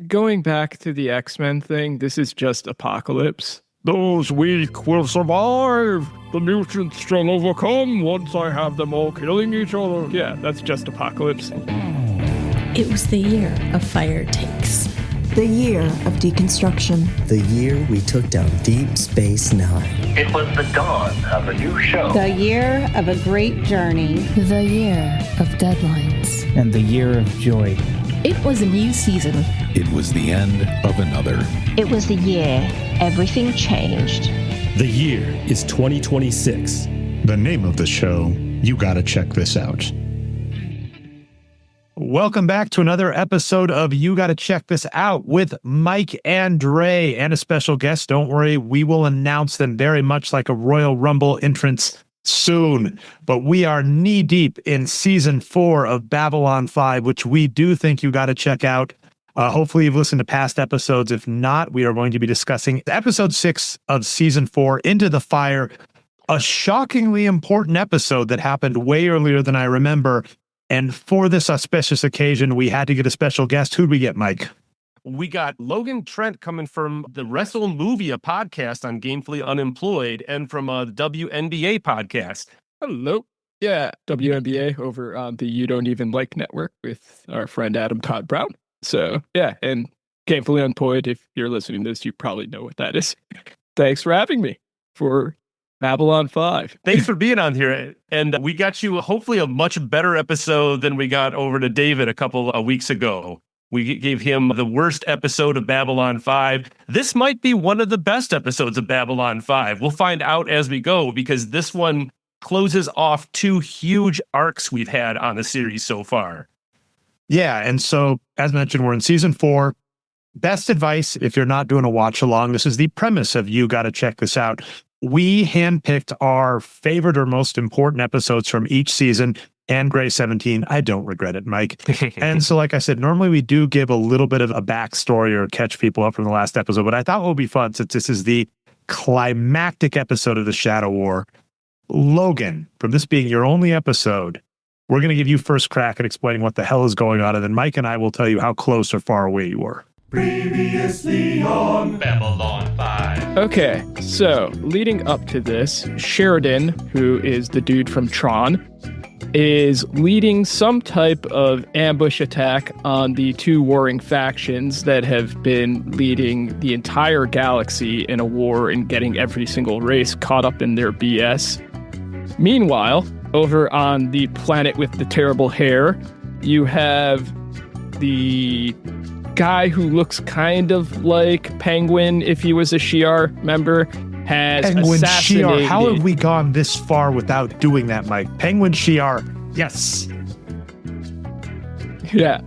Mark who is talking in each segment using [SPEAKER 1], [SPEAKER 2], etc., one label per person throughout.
[SPEAKER 1] Going back to the X-Men thing, this is just Apocalypse.
[SPEAKER 2] Those weak will survive. The mutants shall overcome once I have them all killing each other.
[SPEAKER 1] Yeah, that's just Apocalypse.
[SPEAKER 3] It was the year of fire takes.
[SPEAKER 4] The year of deconstruction.
[SPEAKER 5] The year we took down Deep Space Nine.
[SPEAKER 6] It was the dawn of a new show.
[SPEAKER 7] The year of a great journey.
[SPEAKER 8] The year of deadlines.
[SPEAKER 9] And the year of joy.
[SPEAKER 8] It was a new season.
[SPEAKER 10] It was the end of another.
[SPEAKER 11] It was the year everything changed.
[SPEAKER 12] The year is 2026.
[SPEAKER 13] The name of the show, You Gotta Check This Out. Welcome back to another episode of You Gotta Check This Out with Mike and Dre and a special guest. Don't worry, we will announce them very much like a Royal Rumble entrance soon. But we are knee deep in season 4 of Babylon 5, which we do think you gotta check out. Hopefully you've listened to past episodes. If not, we are going to be discussing episode 6 of season 4, Into the Fire, a shockingly important episode that happened way earlier than I remember. And for this auspicious occasion, we had to get a special guest. Who'd we get, Mike?
[SPEAKER 14] We got Logan Trent coming from the Wrestle Movie, a podcast on Gainfully Unemployed, and from the WNBA podcast.
[SPEAKER 1] Hello. Yeah, WNBA over on the You Don't Even Like network with our friend Adam Todd Brown. So, yeah, and Gainfully Unemployed, if you're listening to this, you probably know what that is. Thanks for having me for Babylon 5.
[SPEAKER 14] Thanks for being on here. And we got you hopefully a much better episode than we got over to David a couple of weeks ago. We gave him the worst episode of Babylon 5. This might be one of the best episodes of Babylon 5. We'll find out as we go, because this one closes off 2 huge arcs we've had on the series so far.
[SPEAKER 13] Yeah, and so, as mentioned, we're in season 4. Best advice if you're not doing a watch along. This is the premise of You Gotta Check This Out. We handpicked our favorite or most important episodes from each season, and Grey 17. I don't regret it, Mike. And so, like I said, normally we do give a little bit of a backstory or catch people up from the last episode, but I thought what would be fun, since this is the climactic episode of the Shadow War. Logan, from this being your only episode, we're going to give you first crack at explaining what the hell is going on, and then Mike and I will tell you how close or far away you were.
[SPEAKER 6] Previously on Babylon 5.
[SPEAKER 1] Okay, so leading up to this, Sheridan, who is the dude from Tron, is leading some type of ambush attack on the 2 warring factions that have been leading the entire galaxy in a war and getting every single race caught up in their BS. Meanwhile, over on the planet with the terrible hair, you have the guy who looks kind of like Penguin if he was a Shi'ar member, has
[SPEAKER 13] Penguin
[SPEAKER 1] assassinated...
[SPEAKER 13] Shi'ar. How have we gone this far without doing that, Mike? Penguin Shi'ar. Yes.
[SPEAKER 1] Yeah.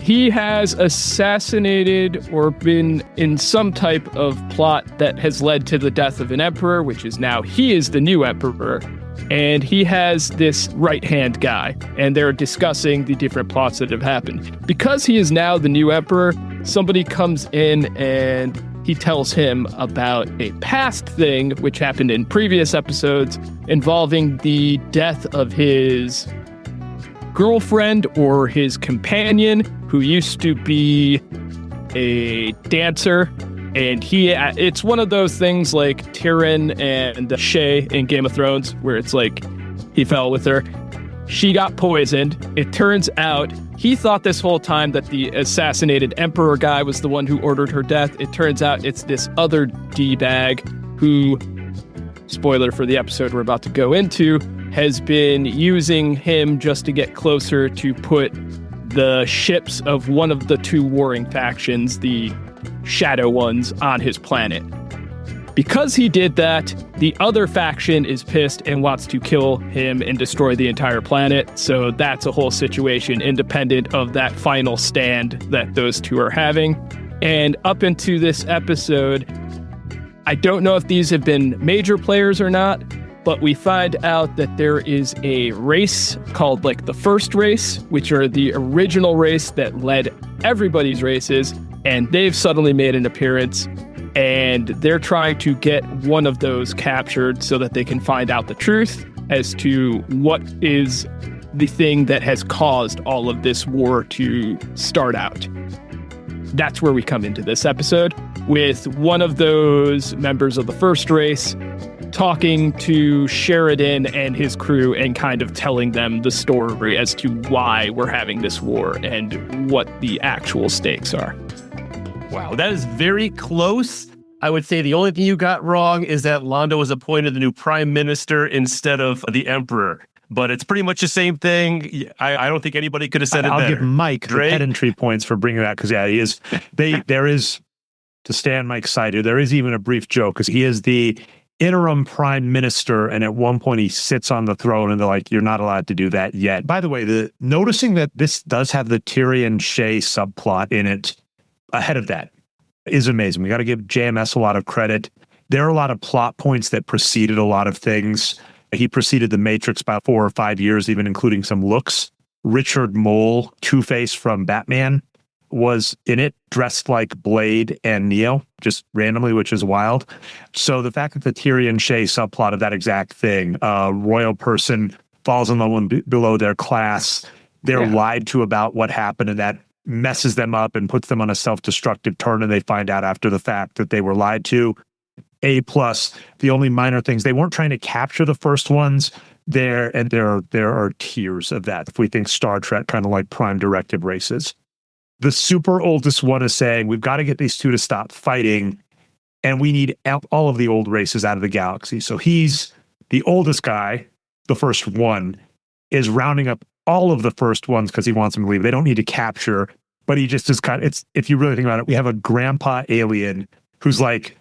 [SPEAKER 1] He has assassinated or been in some type of plot that has led to the death of an emperor, which is now he is the new emperor. And he has this right-hand guy, and they're discussing the different plots that have happened. Because he is now the new emperor, somebody comes in and he tells him about a past thing which happened in previous episodes involving the death of his girlfriend or his companion, who used to be a dancer. And it's one of those things like Tyrion and Shay in Game of Thrones, where it's like he fell with her. She got poisoned. It turns out he thought this whole time that the assassinated emperor guy was the one who ordered her death. It turns out it's this other D-bag who, spoiler for the episode we're about to go into, has been using him just to get closer to put the ships of one of the 2 warring factions, the Shadow ones, on his planet. Because he did that, the other faction is pissed and wants to kill him and destroy the entire planet. So that's a whole situation independent of that final stand that those 2 are having. And up into this episode, I don't know if these have been major players or not, but we find out that there is a race called like the First Race, which are the original race that led everybody's races. And they've suddenly made an appearance, and they're trying to get one of those captured so that they can find out the truth as to what is the thing that has caused all of this war to start out. That's where we come into this episode with one of those members of the first race talking to Sheridan and his crew and kind of telling them the story as to why we're having this war and what the actual stakes are.
[SPEAKER 14] Wow, that is very close. I would say the only thing you got wrong is that Londo was appointed the new prime minister instead of the emperor. But it's pretty much the same thing. I don't think anybody could have said it better.
[SPEAKER 13] I'll give Mike
[SPEAKER 14] Drake?
[SPEAKER 13] the pedantry points for bringing that, because he is. There is, to stand Mike's side here, there is even a brief joke, because he is the interim prime minister, and at one point he sits on the throne, and they're like, "You're not allowed to do that yet." By the way, noticing that this does have the Tyrion Shay subplot in it ahead of that is amazing. We got to give JMS a lot of credit. There are a lot of plot points that preceded a lot of things. He preceded The Matrix by 4 or 5 years, even including some looks. Richard Mole, Two-Face from Batman, was in it, dressed like Blade and Neo, just randomly, which is wild. So the fact that the Tyrion Shay subplot of that exact thing, a royal person falls in love below their class, they're lied to about what happened, and that messes them up and puts them on a self-destructive turn, and they find out after the fact that they were lied to. A+. The only minor things, they weren't trying to capture the first ones there, and there are tiers of that. If we think Star Trek, kind of like Prime Directive races. The super oldest one is saying, we've got to get these two to stop fighting, and we need all of the old races out of the galaxy. So he's the oldest guy, the first one, is rounding up all of the first ones because he wants them to leave. They don't need to capture, but he just is kind of, if you really think about it, we have a grandpa alien who's like,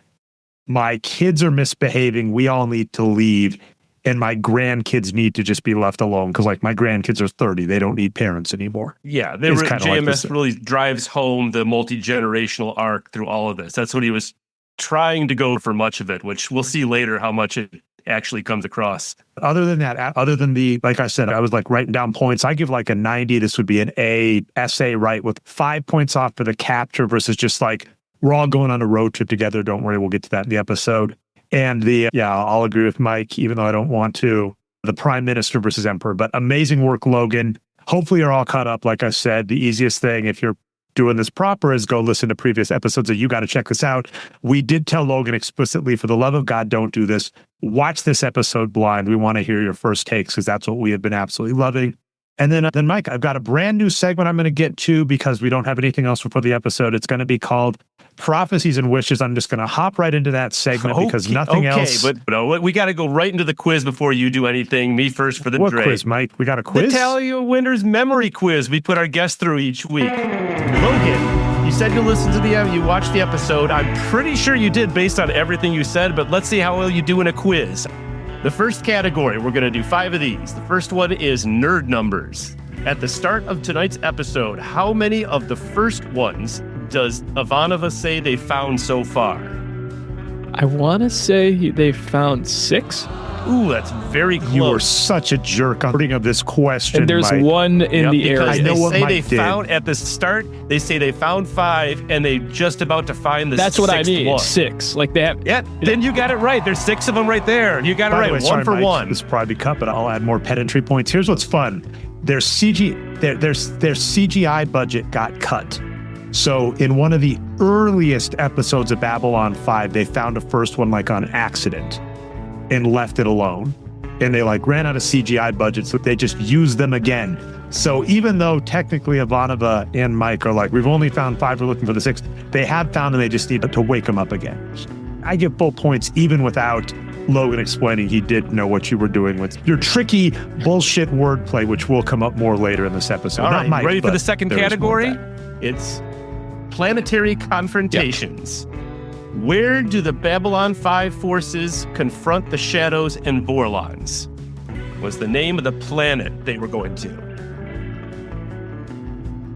[SPEAKER 13] my kids are misbehaving, we all need to leave, and my grandkids need to just be left alone, because like my grandkids are 30, they don't need parents anymore.
[SPEAKER 14] Yeah, JMS really drives home the multi-generational arc through all of this. That's what he was trying to go for much of it, which we'll see later how much it actually comes across.
[SPEAKER 13] Other than that, other than like I said, I was like writing down points. I give like a 90. This would be an A essay, right, with 5 points off for the capture versus just like, we're all going on a road trip together. Don't worry, we'll get to that in the episode. And I'll agree with Mike, even though I don't want to, the prime minister versus emperor. But amazing work, Logan. Hopefully you're all caught up. Like I said, the easiest thing, if you're doing this proper, is go listen to previous episodes of You Got to Check This Out. We did tell Logan explicitly, for the love of God, don't do this. Watch this episode blind. We want to hear your first takes, because that's what we have been absolutely loving. And then Mike, I've got a brand new segment I'm going to get to, because we don't have anything else before the episode. It's going to be called Prophecies and Wishes. I'm just going to hop right into that segment because nothing else.
[SPEAKER 14] But no, we got to go right into the quiz before you do anything. Me first for the
[SPEAKER 13] What
[SPEAKER 14] Drake.
[SPEAKER 13] quiz, Mike? We got a quiz?
[SPEAKER 14] The Tally of Winners memory quiz we put our guests through each week. Logan, you said you listened to you watched the episode. I'm pretty sure you did based on everything you said, but let's see how well you do in a quiz. The first category, we're going to do 5 of these. The first one is nerd numbers. At the start of tonight's episode, how many of the first ones does Ivanova say they found so far?
[SPEAKER 1] I want to say they found 6.
[SPEAKER 14] Ooh, that's very close.
[SPEAKER 13] You were such a jerk on bringing up this question,
[SPEAKER 1] and there's
[SPEAKER 13] Mike.
[SPEAKER 1] one in the area.
[SPEAKER 14] I know
[SPEAKER 13] what
[SPEAKER 14] say
[SPEAKER 13] Mike
[SPEAKER 14] they
[SPEAKER 13] did.
[SPEAKER 14] found at the start. They say they found 5, and they just about to find the
[SPEAKER 1] That's what I mean.
[SPEAKER 14] one.
[SPEAKER 1] 6, like that.
[SPEAKER 14] Yeah, then you got it right. There's 6 of them right there. You got it right.
[SPEAKER 13] Way,
[SPEAKER 14] one
[SPEAKER 13] sorry,
[SPEAKER 14] for
[SPEAKER 13] Mike,
[SPEAKER 14] one.
[SPEAKER 13] This will probably be cut, but I'll add more pedantry points. Here's what's fun: their CGI budget got cut. So in one of the earliest episodes of Babylon 5, they found a first one like on accident and left it alone. And they like ran out of CGI budget, so they just used them again. So even though technically Ivanova and Mike are like, we've only found 5, we're looking for the 6th, they have found, and they just need to wake them up again. I give full points even without Logan explaining he did know what you were doing with your tricky bullshit wordplay, which will come up more later in this episode.
[SPEAKER 14] All
[SPEAKER 13] Not
[SPEAKER 14] right,
[SPEAKER 13] Mike,
[SPEAKER 14] ready for
[SPEAKER 13] but
[SPEAKER 14] the second
[SPEAKER 13] there is more
[SPEAKER 14] category?
[SPEAKER 13] of that.
[SPEAKER 14] It's planetary confrontations. Yep. Where do the Babylon 5 forces confront the Shadows and Vorlons? Was the name of the planet they were going to.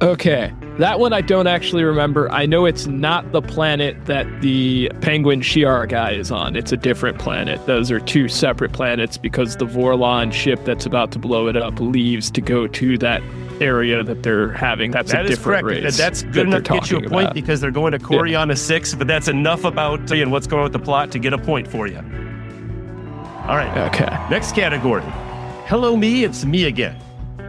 [SPEAKER 1] Okay, that one I don't actually remember. I know it's not the planet that the Penguin Shi'ar guy is on. It's a different planet. Those are 2 separate planets, because the Vorlon ship that's about to blow it up leaves to go to that area that they're having. That's a different race.
[SPEAKER 14] And that's good enough to get you a point about. Because they're going to Coriana 6, but that's enough about and what's going on with the plot to get a point for you. All right.
[SPEAKER 1] Okay.
[SPEAKER 14] Next category. Hello, me, it's me again.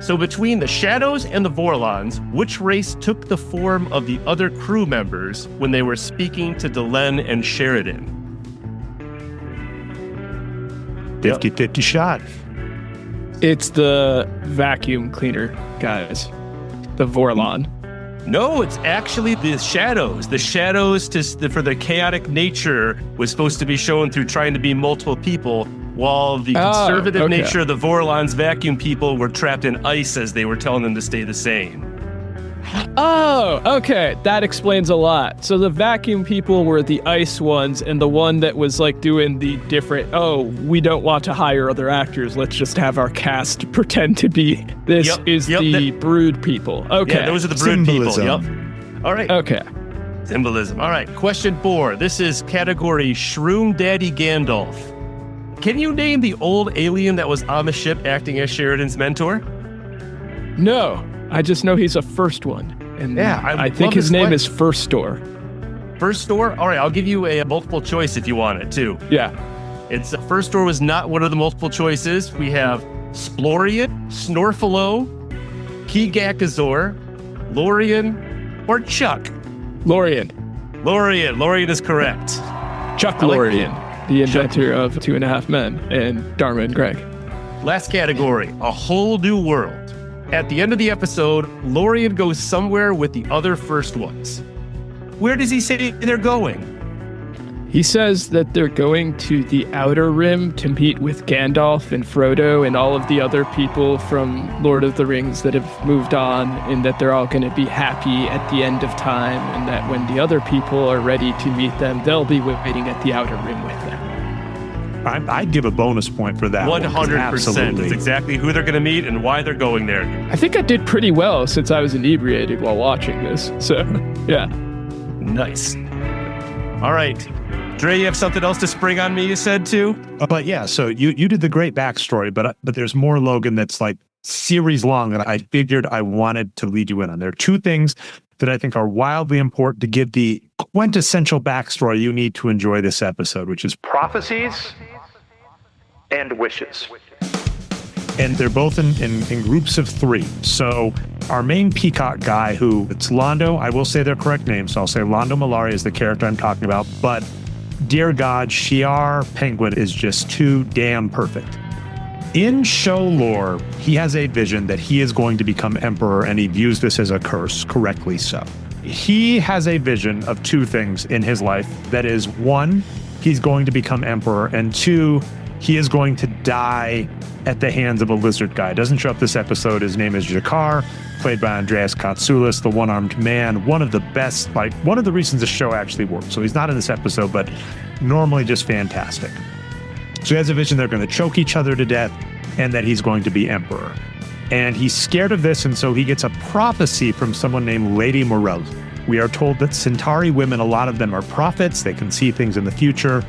[SPEAKER 14] So between the Shadows and the Vorlons, which race took the form of the other crew members when they were speaking to Delenn and Sheridan?
[SPEAKER 13] 50-50 shot.
[SPEAKER 1] It's the vacuum cleaner guys, the Vorlon.
[SPEAKER 14] No, it's actually the Shadows. The Shadows, for the chaotic nature, was supposed to be shown through trying to be multiple people, while the conservative nature of the Vorlons vacuum people were trapped in ice as they were telling them to stay the same.
[SPEAKER 1] Oh, okay. That explains a lot. So the vacuum people were the ice ones, and the one that was like doing the different, we don't want to hire other actors. Let's just have our cast pretend to be this the brood people. Okay.
[SPEAKER 14] Yeah, those are the brood
[SPEAKER 13] Symbolism.
[SPEAKER 14] people. Yep. All right.
[SPEAKER 1] Okay.
[SPEAKER 14] Symbolism. All right. Question 4. This is category Shroom Daddy Gandalf. Can you name the old alien that was on the ship acting as Sheridan's mentor?
[SPEAKER 1] No. I just know he's a first one. And
[SPEAKER 14] yeah,
[SPEAKER 1] I think his name is First Store.
[SPEAKER 14] First Store? All right, I'll give you a multiple choice if you want it, too.
[SPEAKER 1] Yeah.
[SPEAKER 14] It's First Store was not one of the multiple choices. We have Splorian, Snorfalo, Kigakazor, Lorien, or Chuck.
[SPEAKER 1] Lorien.
[SPEAKER 14] Lorien is correct.
[SPEAKER 1] Chuck Lorien, the inventor of 2.5 Men and Dharma and Greg.
[SPEAKER 14] Last category, A Whole New World. At the end of the episode, Lorien goes somewhere with the other first ones. Where does he say they're going?
[SPEAKER 1] He says that they're going to the Outer Rim to meet with Gandalf and Frodo and all of the other people from Lord of the Rings that have moved on, and that they're all going to be happy at the end of time, and that when the other people are ready to meet them, they'll be waiting at the Outer Rim with them.
[SPEAKER 13] I'd give a bonus point for that.
[SPEAKER 14] 100%. That's exactly who they're going to meet and why they're going there.
[SPEAKER 1] I think I did pretty well since I was inebriated while watching this. So, yeah.
[SPEAKER 14] Nice. All right. Dre, you have something else to spring on me, you said, too?
[SPEAKER 13] But yeah, so you did the great backstory, but there's more, Logan, that's like series long that I figured I wanted to lead you in on. There are two things that I think are wildly important to give the quintessential backstory you need to enjoy this episode, which is prophecies and wishes. And they're both in groups of 3. So our main peacock guy, who it's Londo, I will say their correct name, so I'll say Londo Mollari is the character I'm talking about, but dear God, Shi'ar Penguin is just too damn perfect. In show lore, he has a vision that he is going to become emperor, and he views this as a curse, correctly so. He has a vision of 2 things in his life. That is, 1, he's going to become emperor, and 2, he is going to die at the hands of a lizard guy. Doesn't show up this episode. His name is Jakar, played by Andreas Katsoulis, the one-armed man. One of the best, one of the reasons the show actually works. So he's not in this episode, but normally just fantastic. So he has a vision they're going to choke each other to death and that he's going to be emperor. And he's scared of this, and so he gets a prophecy from someone named Lady Morel. We are told that Centauri women, a lot of them are prophets. They can see things in the future.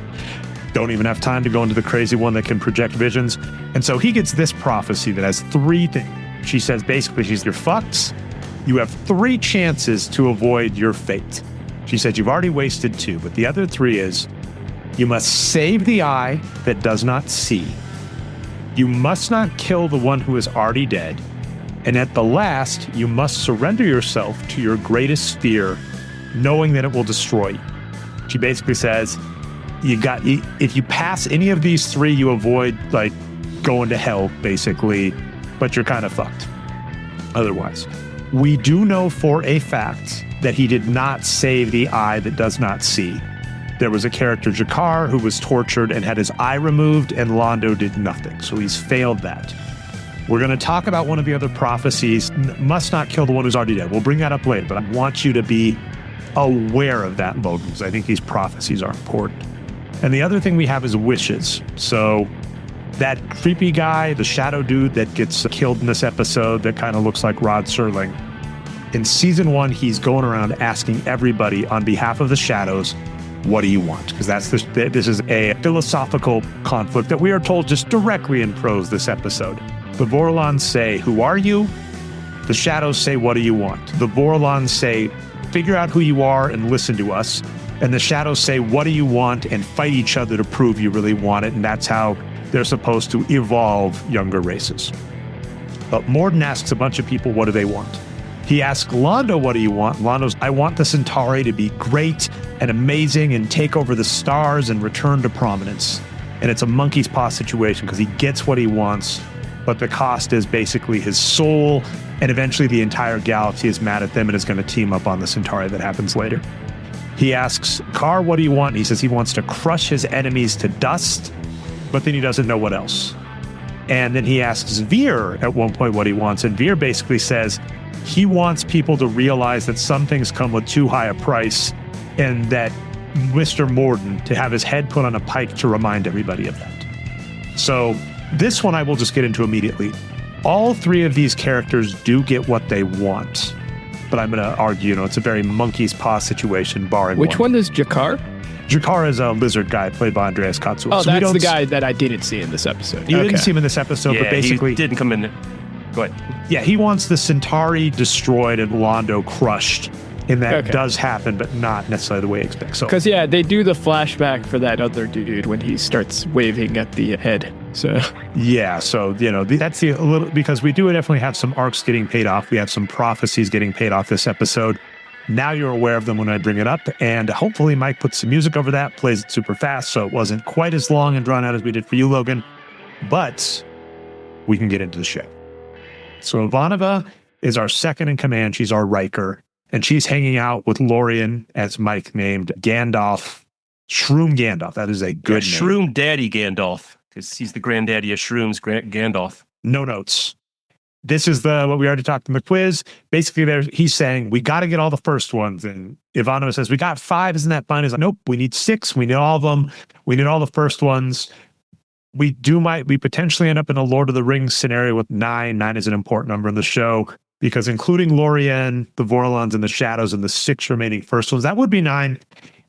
[SPEAKER 13] Don't even have time to go into the crazy one that can project visions. And so he gets this prophecy that has 3 things. She says, basically, you're fucked. You have 3 chances to avoid your fate. She said, you've already wasted 2, but the other 3 is, you must save the eye that does not see. You must not kill the one who is already dead. And at the last, you must surrender yourself to your greatest fear, knowing that it will destroy you. She basically says, if you pass any of these 3, you avoid going to hell, basically, but you're kind of fucked otherwise. We do know for a fact that he did not save the eye that does not see. There was a character, Jakar, who was tortured and had his eye removed, and Londo did nothing. So he's failed that. We're going to talk about one of the other prophecies, must not kill the one who's already dead. We'll bring that up later, but I want you to be aware of that, Logan, because I think these prophecies are important. And the other thing we have is wishes. So that creepy guy, the shadow dude that gets killed in this episode that kind of looks like Rod Serling. In season 1, he's going around asking everybody on behalf of the shadows, what do you want? Because this is a philosophical conflict that we are told just directly in prose this episode. The Vorlons say, who are you? The shadows say, what do you want? The Vorlons say, figure out who you are and listen to us. And the shadows say, what do you want? And fight each other to prove you really want it. And that's how they're supposed to evolve younger races. But Morden asks a bunch of people, what do they want? He asks Londo, what do you want? Londo's, I want the Centauri to be great and amazing and take over the stars and return to prominence. And it's a monkey's paw situation because he gets what he wants, but the cost is basically his soul, and eventually the entire galaxy is mad at them and is going to team up on the Centauri. That happens later. He asks Carr, what do you want? He says he wants to crush his enemies to dust, but then he doesn't know what else. And then he asks Veer at one point what he wants, and Veer basically says he wants people to realize that some things come with too high a price, and that Mr. Morden to have his head put on a pike to remind everybody of that. So this one I will just get into immediately. All three of these characters do get what they want, but I'm going to argue, it's a very monkey's paw situation, barring
[SPEAKER 1] Which one is Jakar?
[SPEAKER 13] Jakar is a lizard guy played by Andreas Katsoulis.
[SPEAKER 1] Oh, that's the guy that I didn't see in this episode.
[SPEAKER 13] You didn't see him in this episode,
[SPEAKER 14] Yeah,
[SPEAKER 13] but basically
[SPEAKER 14] he didn't come in. Go ahead.
[SPEAKER 13] Yeah, he wants the Centauri destroyed and Londo crushed. And that does happen, but not necessarily the way he expects. So,
[SPEAKER 1] because they do the flashback for that other dude when he starts waving at the head. So
[SPEAKER 13] yeah, so that's a little, because we do definitely have some arcs getting paid off. We have some prophecies getting paid off this episode. Now you're aware of them when I bring it up, and hopefully Mike puts some music over that, plays it super fast, so it wasn't quite as long and drawn out as we did for you, Logan. But we can get into the show. So Ivanova is our second in command. She's our Riker. And she's hanging out with Lorien, as Mike named, Gandalf, Shroom Gandalf. That is a good name.
[SPEAKER 14] Shroom Daddy Gandalf, because he's the granddaddy of Shrooms, Gandalf.
[SPEAKER 13] No notes. This is what we already talked in the quiz. Basically, he's saying, we got to get all the first ones. And Ivanova says, we got 5. Isn't that fine? He's like, nope, we need 6. We need all of them. We need all the first ones. We potentially end up in a Lord of the Rings scenario with 9. 9 is an important number in the show, because including Lorien, the Vorlons, and the Shadows, and the 6 remaining first ones, that would be 9,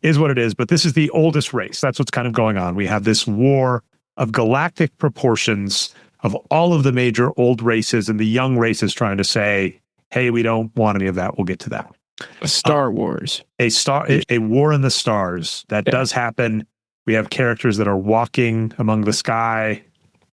[SPEAKER 13] is what it is. But this is the oldest race. That's what's kind of going on. We have this war of galactic proportions of all of the major old races and the young races trying to say, hey, we don't want any of that. We'll get to that.
[SPEAKER 1] Star Wars.
[SPEAKER 13] A war in the stars. That does happen. We have characters that are walking among the sky.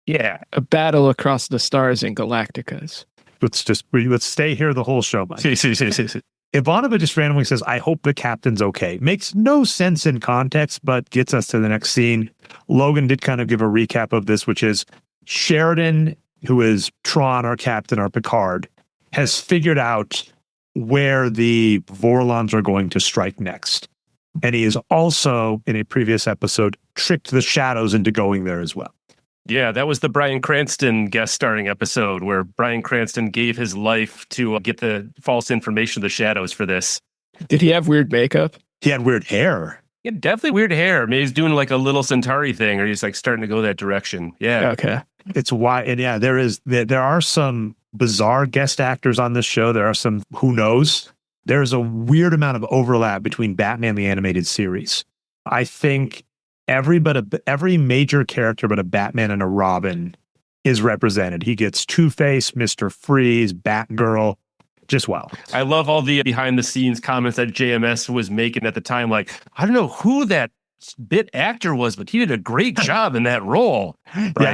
[SPEAKER 1] Yeah, a battle across the stars in Galacticas.
[SPEAKER 13] Let's stay here the whole show, Mike. Ivanova just randomly says, I hope the captain's okay. Makes no sense in context, but gets us to the next scene. Logan did kind of give a recap of this, which is Sheridan, who is Tron, our captain, our Picard, has figured out where the Vorlons are going to strike next. And he has also, in a previous episode, tricked the Shadows into going there as well.
[SPEAKER 14] Yeah, that was the Bryan Cranston guest starring episode where Bryan Cranston gave his life to get the false information of the Shadows for this.
[SPEAKER 1] Did he have weird makeup?
[SPEAKER 13] He had weird hair.
[SPEAKER 14] Yeah, definitely weird hair. Maybe he's doing like a little Centauri thing, or he's like starting to go that direction. Yeah.
[SPEAKER 1] Okay.
[SPEAKER 13] It's why, and yeah, there are some bizarre guest actors on this show. There are some, who knows? There's a weird amount of overlap between Batman the Animated Series. I think every major character but a Batman and a Robin is represented. He gets Two-Face, Mr. Freeze, Batgirl. Just wow.
[SPEAKER 14] I love all the behind the scenes comments that JMS was making at the time. Like, I don't know who that bit actor was, but he did a great job in that role.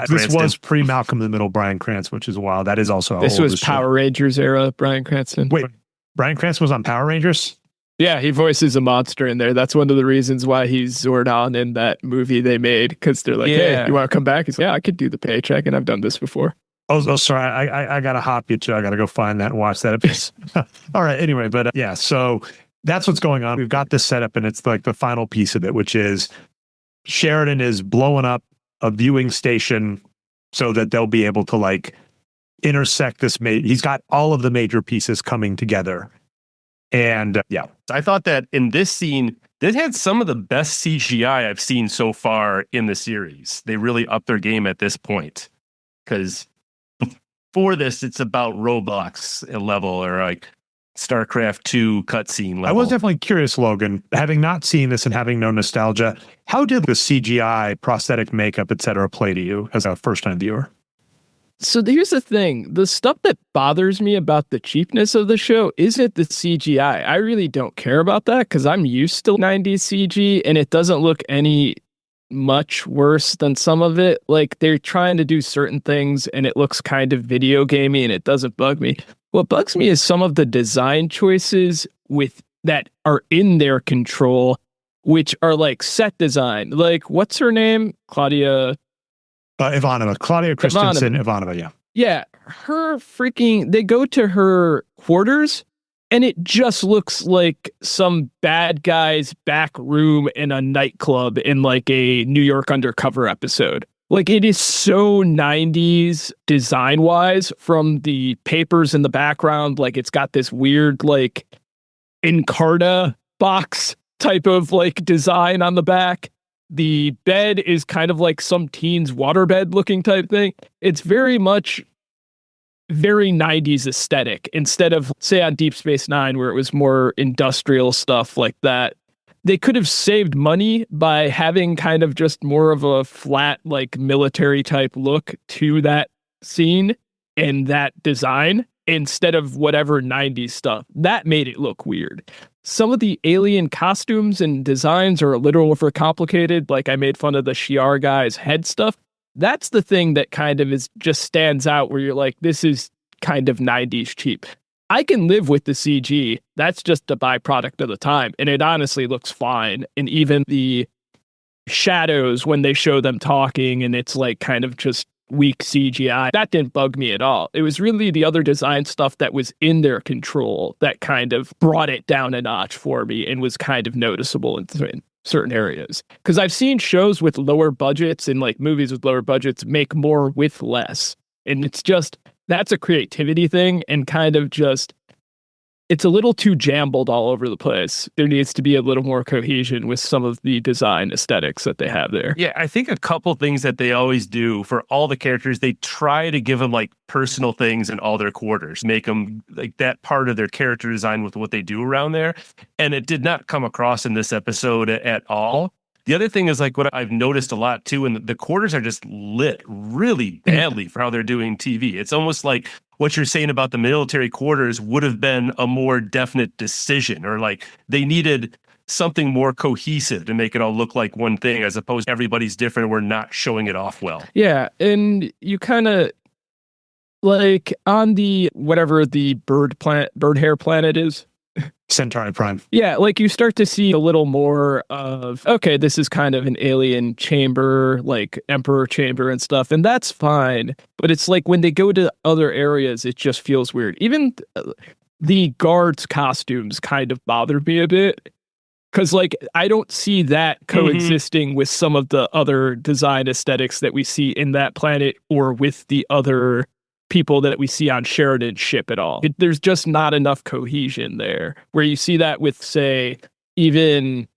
[SPEAKER 13] This was pre-Malcolm in the Middle Bryan Cranston, which is wild. That is also
[SPEAKER 1] this was Power Rangers era Bryan Cranston.
[SPEAKER 13] Wait, Bryan Cranston was on Power Rangers?
[SPEAKER 1] Yeah, he voices a monster in there. That's one of the reasons why he's Zordon in that movie they made, because they're like, hey, you want to come back? He's like, yeah, I could do the paycheck, and I've done this before.
[SPEAKER 13] Oh, sorry. I got to hop you too. I got to go find that and watch that episode. All right. Anyway, but so that's what's going on. We've got this set up, and it's like the final piece of it, which is Sheridan is blowing up a viewing station so that they'll be able to like intersect this. He's got all of the major pieces coming together. And
[SPEAKER 14] I thought that in this scene, this had some of the best CGI I've seen so far in the series. They really upped their game at this point, because for this, it's about Roblox level or like StarCraft 2 cutscene level.
[SPEAKER 13] I was definitely curious, Logan, having not seen this and having no nostalgia, how did the CGI, prosthetic makeup, etc. play to you as a first-time viewer?
[SPEAKER 1] So here's the thing. The stuff that bothers me about the cheapness of the show isn't the CGI. I really don't care about that because I'm used to 90s CG and it doesn't look any much worse than some of it. Like, they're trying to do certain things and it looks kind of video gamey and it doesn't bug me. What bugs me is some of the design choices that are in their control, which are like set design. Like, what's her name? Claudia Christensen Ivanova, yeah. Yeah, they go to her quarters and it just looks like some bad guy's back room in a nightclub in like a New York Undercover episode. Like, it is so 90s design-wise, from the papers in the background. Like, it's got this weird, like, Encarta box type of, like, design on the back. The bed is kind of like some teen's waterbed looking type thing. It's very much very 90s aesthetic, instead of, say, on Deep Space Nine, where it was more industrial stuff like that. They could have saved money by having kind of just more of a flat, like, military type look to that scene and that design, instead of whatever 90s stuff. That made it look weird. Some of the alien costumes and designs are a little overcomplicated. Like, I made fun of the Shi'ar guy's head stuff. That's the thing that kind of just stands out, where you're like, this is kind of 90s cheap. I can live with the CG. That's just a byproduct of the time. And it honestly looks fine. And even the shadows, when they show them talking and it's like kind of just weak CGI, that didn't bug me at all. It was really the other design stuff that was in their control that kind of brought it down a notch for me and was kind of noticeable in certain areas. Because I've seen shows with lower budgets and like movies with lower budgets make more with less. And it's just, that's a creativity thing, and kind of just, it's a little too jumbled all over the place. There needs to be a little more cohesion with some of the design aesthetics that they have there.
[SPEAKER 14] Yeah, I think a couple things that they always do for all the characters, they try to give them like personal things in all their quarters, make them like that part of their character design with what they do around there. And it did not come across in this episode at all. The other thing is, like, what I've noticed a lot too, and the quarters are just lit really badly for how they're doing TV. It's almost like what you're saying about the military quarters would have been a more definite decision, or like they needed something more cohesive to make it all look like one thing, as opposed to everybody's different. We're not showing it off well.
[SPEAKER 1] Yeah, and you kind of, like, on the whatever the bird hair planet is,
[SPEAKER 13] Centauri Prime.
[SPEAKER 1] Yeah, like, you start to see a little more of, okay, this is kind of an alien chamber, like Emperor chamber and stuff, and that's fine. But it's like when they go to other areas, it just feels weird. Even the guards' costumes kind of bothered me a bit, because, like, I don't see that coexisting with some of the other design aesthetics that we see in that planet or with the other people that we see on Sheridan's ship at all. There's just not enough cohesion there, where you see that with, say, even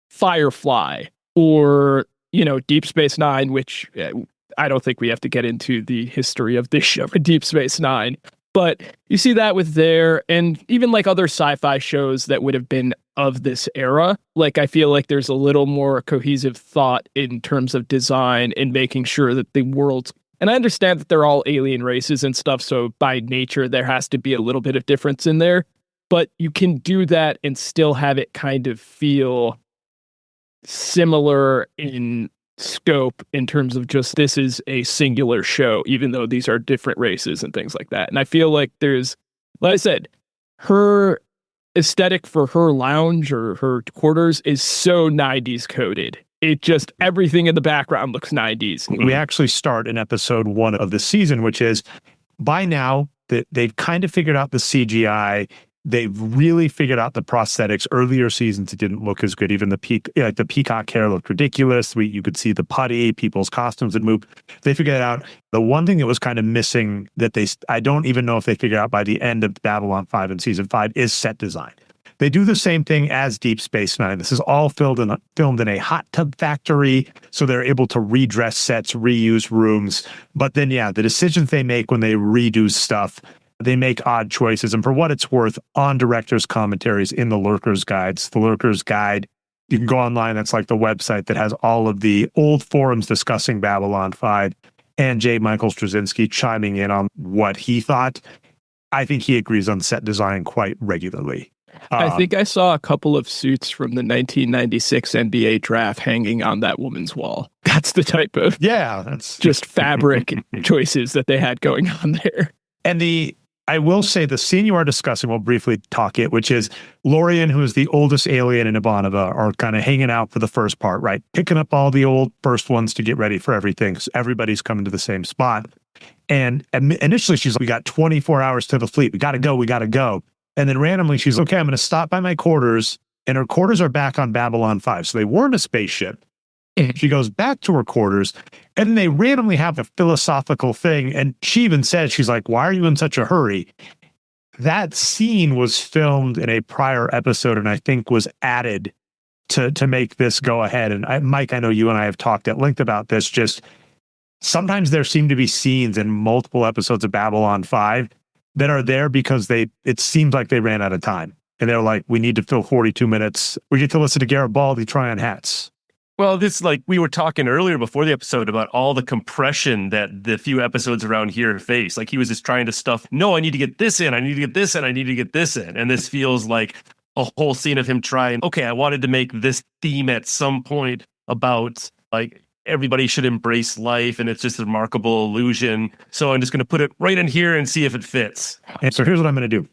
[SPEAKER 1] Firefly or, you know, Deep Space Nine, which I don't think we have to get into the history of this show, Deep Space Nine, but you see that with there, and even like other sci-fi shows that would have been of this era. Like, I feel like there's a little more cohesive thought in terms of design and making sure that the world's, and I understand that they're all alien races and stuff, so by nature, there has to be a little bit of difference in there. But you can do that and still have it kind of feel similar in scope, in terms of just, this is a singular show, even though these are different races and things like that. And I feel like there's, like I said, her aesthetic for her lounge or her quarters is so 90s coded. It just, everything in the background looks 90s.
[SPEAKER 13] We actually start in episode 1 of the season, which is, by now that they've kind of figured out the CGI. They've really figured out the prosthetics. Earlier seasons, it didn't look as good. Even the peacock hair looked ridiculous. You could see the putty, people's costumes that moved. They figured it out. The one thing that was kind of missing that I don't even know if they figured out by the end of Babylon 5 and season 5 is set design. They do the same thing as Deep Space Nine. This is all filmed in a hot tub factory, so they're able to redress sets, reuse rooms. But then, yeah, the decisions they make when they redo stuff, they make odd choices. And for what it's worth, on director's commentaries in the Lurker's Guides, the Lurker's Guide, you can go online. That's like the website that has all of the old forums discussing Babylon 5, and J. Michael Straczynski chiming in on what he thought. I think he agrees on set design quite regularly.
[SPEAKER 1] I think I saw a couple of suits from the 1996 NBA draft hanging on that woman's wall. That's the type of
[SPEAKER 13] that's
[SPEAKER 1] just fabric choices that they had going on there.
[SPEAKER 13] And I will say the scene you are discussing, we'll briefly talk it, which is Lorien, who is the oldest alien in Ivanova, are kind of hanging out for the first part, right? Picking up all the old first ones to get ready for everything. So everybody's coming to the same spot. And initially she's like, we got 24 hours to the fleet. We got to go. And then randomly she's okay, I'm going to stop by my quarters. And her quarters are back on Babylon 5. So they weren't a spaceship. She goes back to her quarters, and then they randomly have a philosophical thing. And she even says, she's like, why are you in such a hurry? That scene was filmed in a prior episode and I think was added to make this go ahead. And Mike, I know you and I have talked at length about this. Just sometimes there seem to be scenes in multiple episodes of Babylon 5 that are there because it seems like they ran out of time. And they're like, we need to fill 42 minutes. We get to listen to Garrett Baldy try on hats.
[SPEAKER 14] Well, this, like we were talking earlier before the episode about all the compression that the few episodes around here face. Like he was just trying to stuff, no, I need to get this in, I need to get this in, I need to get this in. And this feels like a whole scene of him trying, okay, I wanted to make this theme at some point about like everybody should embrace life and it's just a remarkable illusion. So I'm just going to put it right in here and see if it fits.
[SPEAKER 13] And so here's what I'm going to do.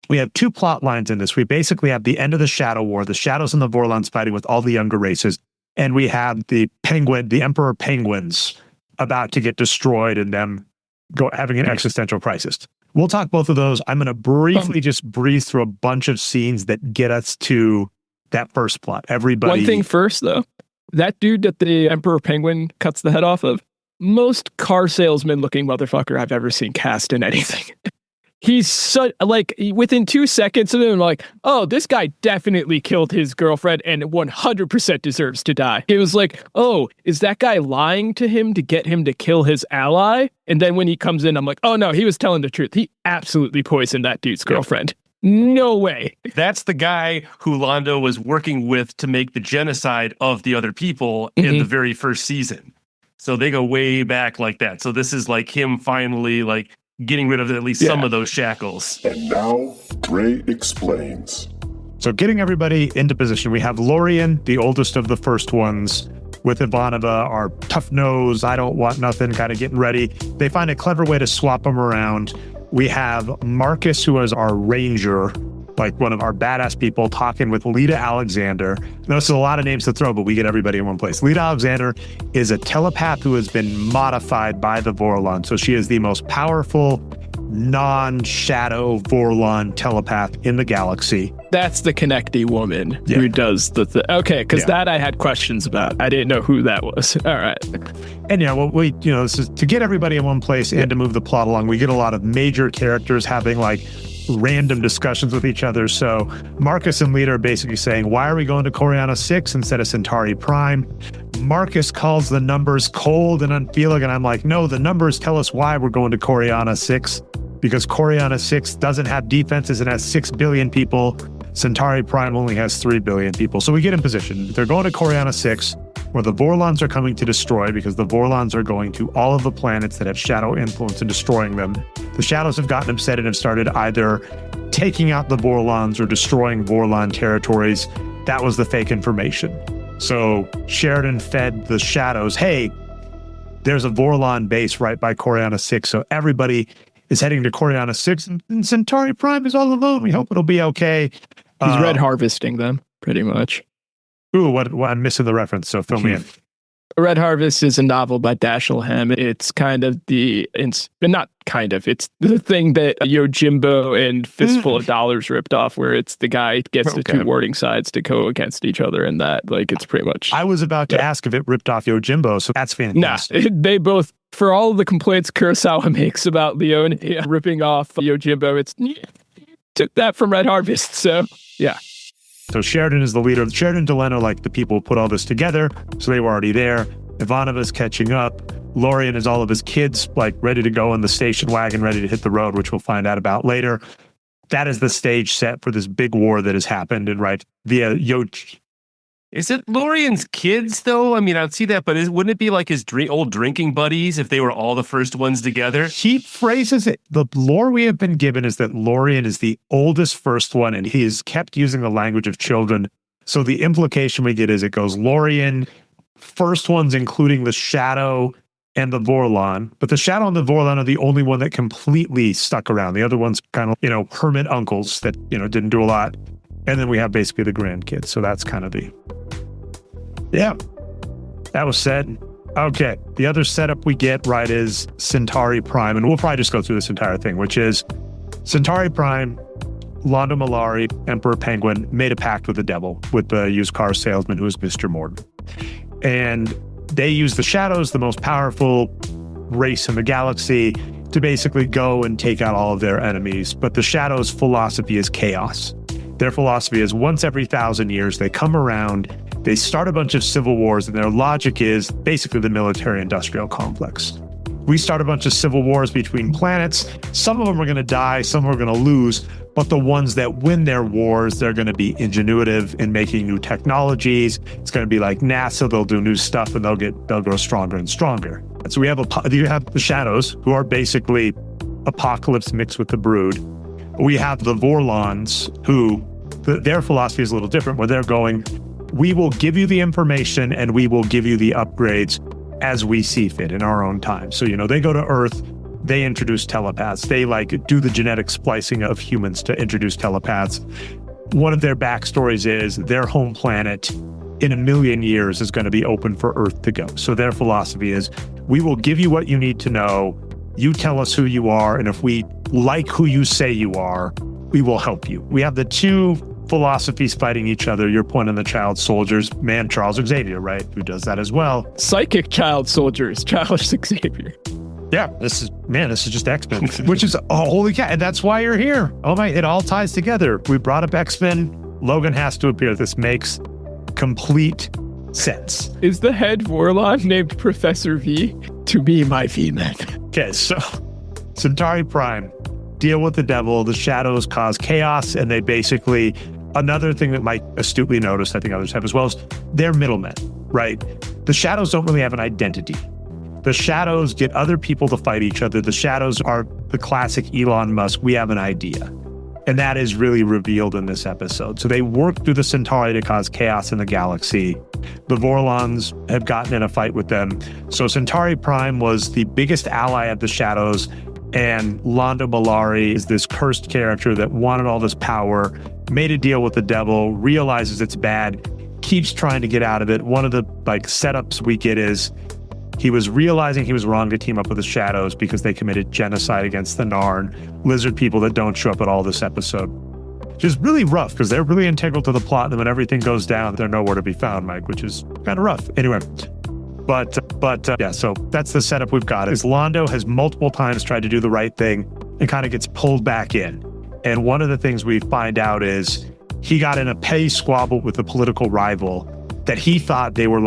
[SPEAKER 13] We have two plot lines in this. We basically have the end of the Shadow War, the Shadows and the Vorlons fighting with all the younger races. And we have the Emperor Penguins about to get destroyed and them having an existential crisis. We'll talk both of those. I'm going to briefly just breeze through a bunch of scenes that get us to that first plot. Everybody.
[SPEAKER 1] One thing first, though. That dude that the Emperor Penguin cuts the head off of, most car salesman looking motherfucker I've ever seen cast in anything. He's so, like, within 2 seconds of him, like, oh, this guy definitely killed his girlfriend and 100% deserves to die. It was like, oh, is that guy lying to him to get him to kill his ally? And then when he comes in, I'm like, oh, no, he was telling the truth. He absolutely poisoned that dude's girlfriend. No way.
[SPEAKER 14] That's the guy who Londo was working with to make the genocide of the other people in the very first season. So they go way back like that. So this is like him finally, like, getting rid of at least some of those shackles.
[SPEAKER 9] And now, Gray explains.
[SPEAKER 13] So getting everybody into position, we have Lorien, the oldest of the first ones, with Ivanova, our tough nose, I don't want nothing, kind of getting ready. They find a clever way to swap them around. We have Marcus, who is our ranger, like one of our badass people, talking with Lita Alexander. Now, this is a lot of names to throw, but we get everybody in one place. Lita Alexander is a telepath who has been modified by the Vorlon. So she is the most powerful non-shadow Vorlon telepath in the galaxy.
[SPEAKER 1] That's the Connecty woman who does the okay, because that I had questions about. I didn't know who that was. All right.
[SPEAKER 13] And this is to get everybody in one place and to move the plot along. We get a lot of major characters having like random discussions with each other. So Marcus and Lita are basically saying, why are we going to Coriana 6 instead of Centauri Prime? Marcus calls the numbers cold and unfeeling, and I'm like, no, the numbers tell us why we're going to Coriana 6, because Coriana 6 doesn't have defenses and has 6 billion people. Centauri Prime only has 3 billion people. So we get in position. They're going to Coriana 6, where the Vorlons are coming to destroy, because the Vorlons are going to all of the planets that have shadow influence and destroying them. The shadows have gotten upset and have started either taking out the Vorlons or destroying Vorlon territories. That was the fake information. So Sheridan fed the shadows, hey, there's a Vorlon base right by Coriana 6, so everybody is heading to Coriana 6, and Centauri Prime is all alone. We hope it'll be okay.
[SPEAKER 1] He's red harvesting them, pretty much.
[SPEAKER 13] Ooh, what I'm missing the reference, so fill me in.
[SPEAKER 1] Red Harvest is a novel by Dashiell Hammett. It's kind of it's the thing that Yojimbo and Fistful of Dollars ripped off, where it's the guy gets the two warring sides to go against each other, and that, like, it's pretty much...
[SPEAKER 13] I was about to ask if it ripped off Yojimbo, so that's fantastic.
[SPEAKER 1] Nah, they both, for all the complaints Kurosawa makes about Leone ripping off Yojimbo, took that from Red Harvest, so yeah.
[SPEAKER 13] So Sheridan is the leader. Sheridan and Delano, like the people who put all this together. So they were already there. Ivanova's catching up. Lorien is all of his kids, like, ready to go in the station wagon, ready to hit the road, which we'll find out about later. That is the stage set for this big war that has happened. And right via
[SPEAKER 14] Is it Lorien's kids, though? I mean, I'd see that, but wouldn't it be like his old drinking buddies if they were all the first ones together?
[SPEAKER 13] He phrases it. The lore we have been given is that Lorien is the oldest first one, and he has kept using the language of children. So the implication we get is it goes Lorien, first ones including the Shadow and the Vorlon. But the Shadow and the Vorlon are the only one that completely stuck around. The other ones kind of, hermit uncles that, didn't do a lot. And then we have basically the grandkids. So that's kind of yeah, that was said. Okay, the other setup we get, right, is Centauri Prime. And we'll probably just go through this entire thing, which is Centauri Prime, Londo Mollari, Emperor Penguin, made a pact with the devil, with the used car salesman who is Mr. Morden. And they use the Shadows, the most powerful race in the galaxy, to basically go and take out all of their enemies. But the Shadows' philosophy is chaos. Their philosophy is once every 1,000 years, they come around, they start a bunch of civil wars, and their logic is basically the military-industrial complex. We start a bunch of civil wars between planets. Some of them are going to die, some are going to lose, but the ones that win their wars, they're going to be ingenuitive in making new technologies. It's going to be like NASA, they'll do new stuff, and they'll grow stronger and stronger. And so you have the Shadows, who are basically Apocalypse mixed with the Brood. We have the Vorlons, who their philosophy is a little different, where they're going, we will give you the information and we will give you the upgrades as we see fit in our own time. So, they go to Earth, they introduce telepaths. They do the genetic splicing of humans to introduce telepaths. One of their backstories is their home planet in 1 million years is going to be open for Earth to go. So their philosophy is, we will give you what you need to know. You tell us who you are. And if we like who you say you are, we will help you. We have the two philosophies fighting each other. Your point on the child soldiers, man, Charles Xavier, right? Who does that as well.
[SPEAKER 1] Psychic child soldiers, Charles Xavier.
[SPEAKER 13] Yeah, this is just X-Men, which is, holy cow, and that's why you're here. Oh my, it all ties together. We brought up X-Men. Logan has to appear. This makes complete sense.
[SPEAKER 1] Is the head Vorlon named Professor V? To be my V-Man.
[SPEAKER 13] Okay, so Centauri Prime, deal with the devil. The Shadows cause chaos, and they basically, another thing that Mike astutely noticed, I think others have as well, is they're middlemen, right? The Shadows don't really have an identity. The Shadows get other people to fight each other. The Shadows are the classic Elon Musk, we have an idea. And that is really revealed in this episode. So they work through the Centauri to cause chaos in the galaxy. The Vorlons have gotten in a fight with them. So Centauri Prime was the biggest ally of the Shadows, and Londo Mollari is this cursed character that wanted all this power, made a deal with the devil, realizes it's bad, keeps trying to get out of it. One of the setups we get is he was realizing he was wrong to team up with the Shadows because they committed genocide against the Narn, lizard people that don't show up at all this episode. Which is really rough because they're really integral to the plot, and then when everything goes down, they're nowhere to be found, Mike, which is kind of rough. Anyway, but yeah, so that's the setup we've got. Is Londo has multiple times tried to do the right thing and kind of gets pulled back in. And one of the things we find out is he got in a petty squabble with a political rival that he thought they were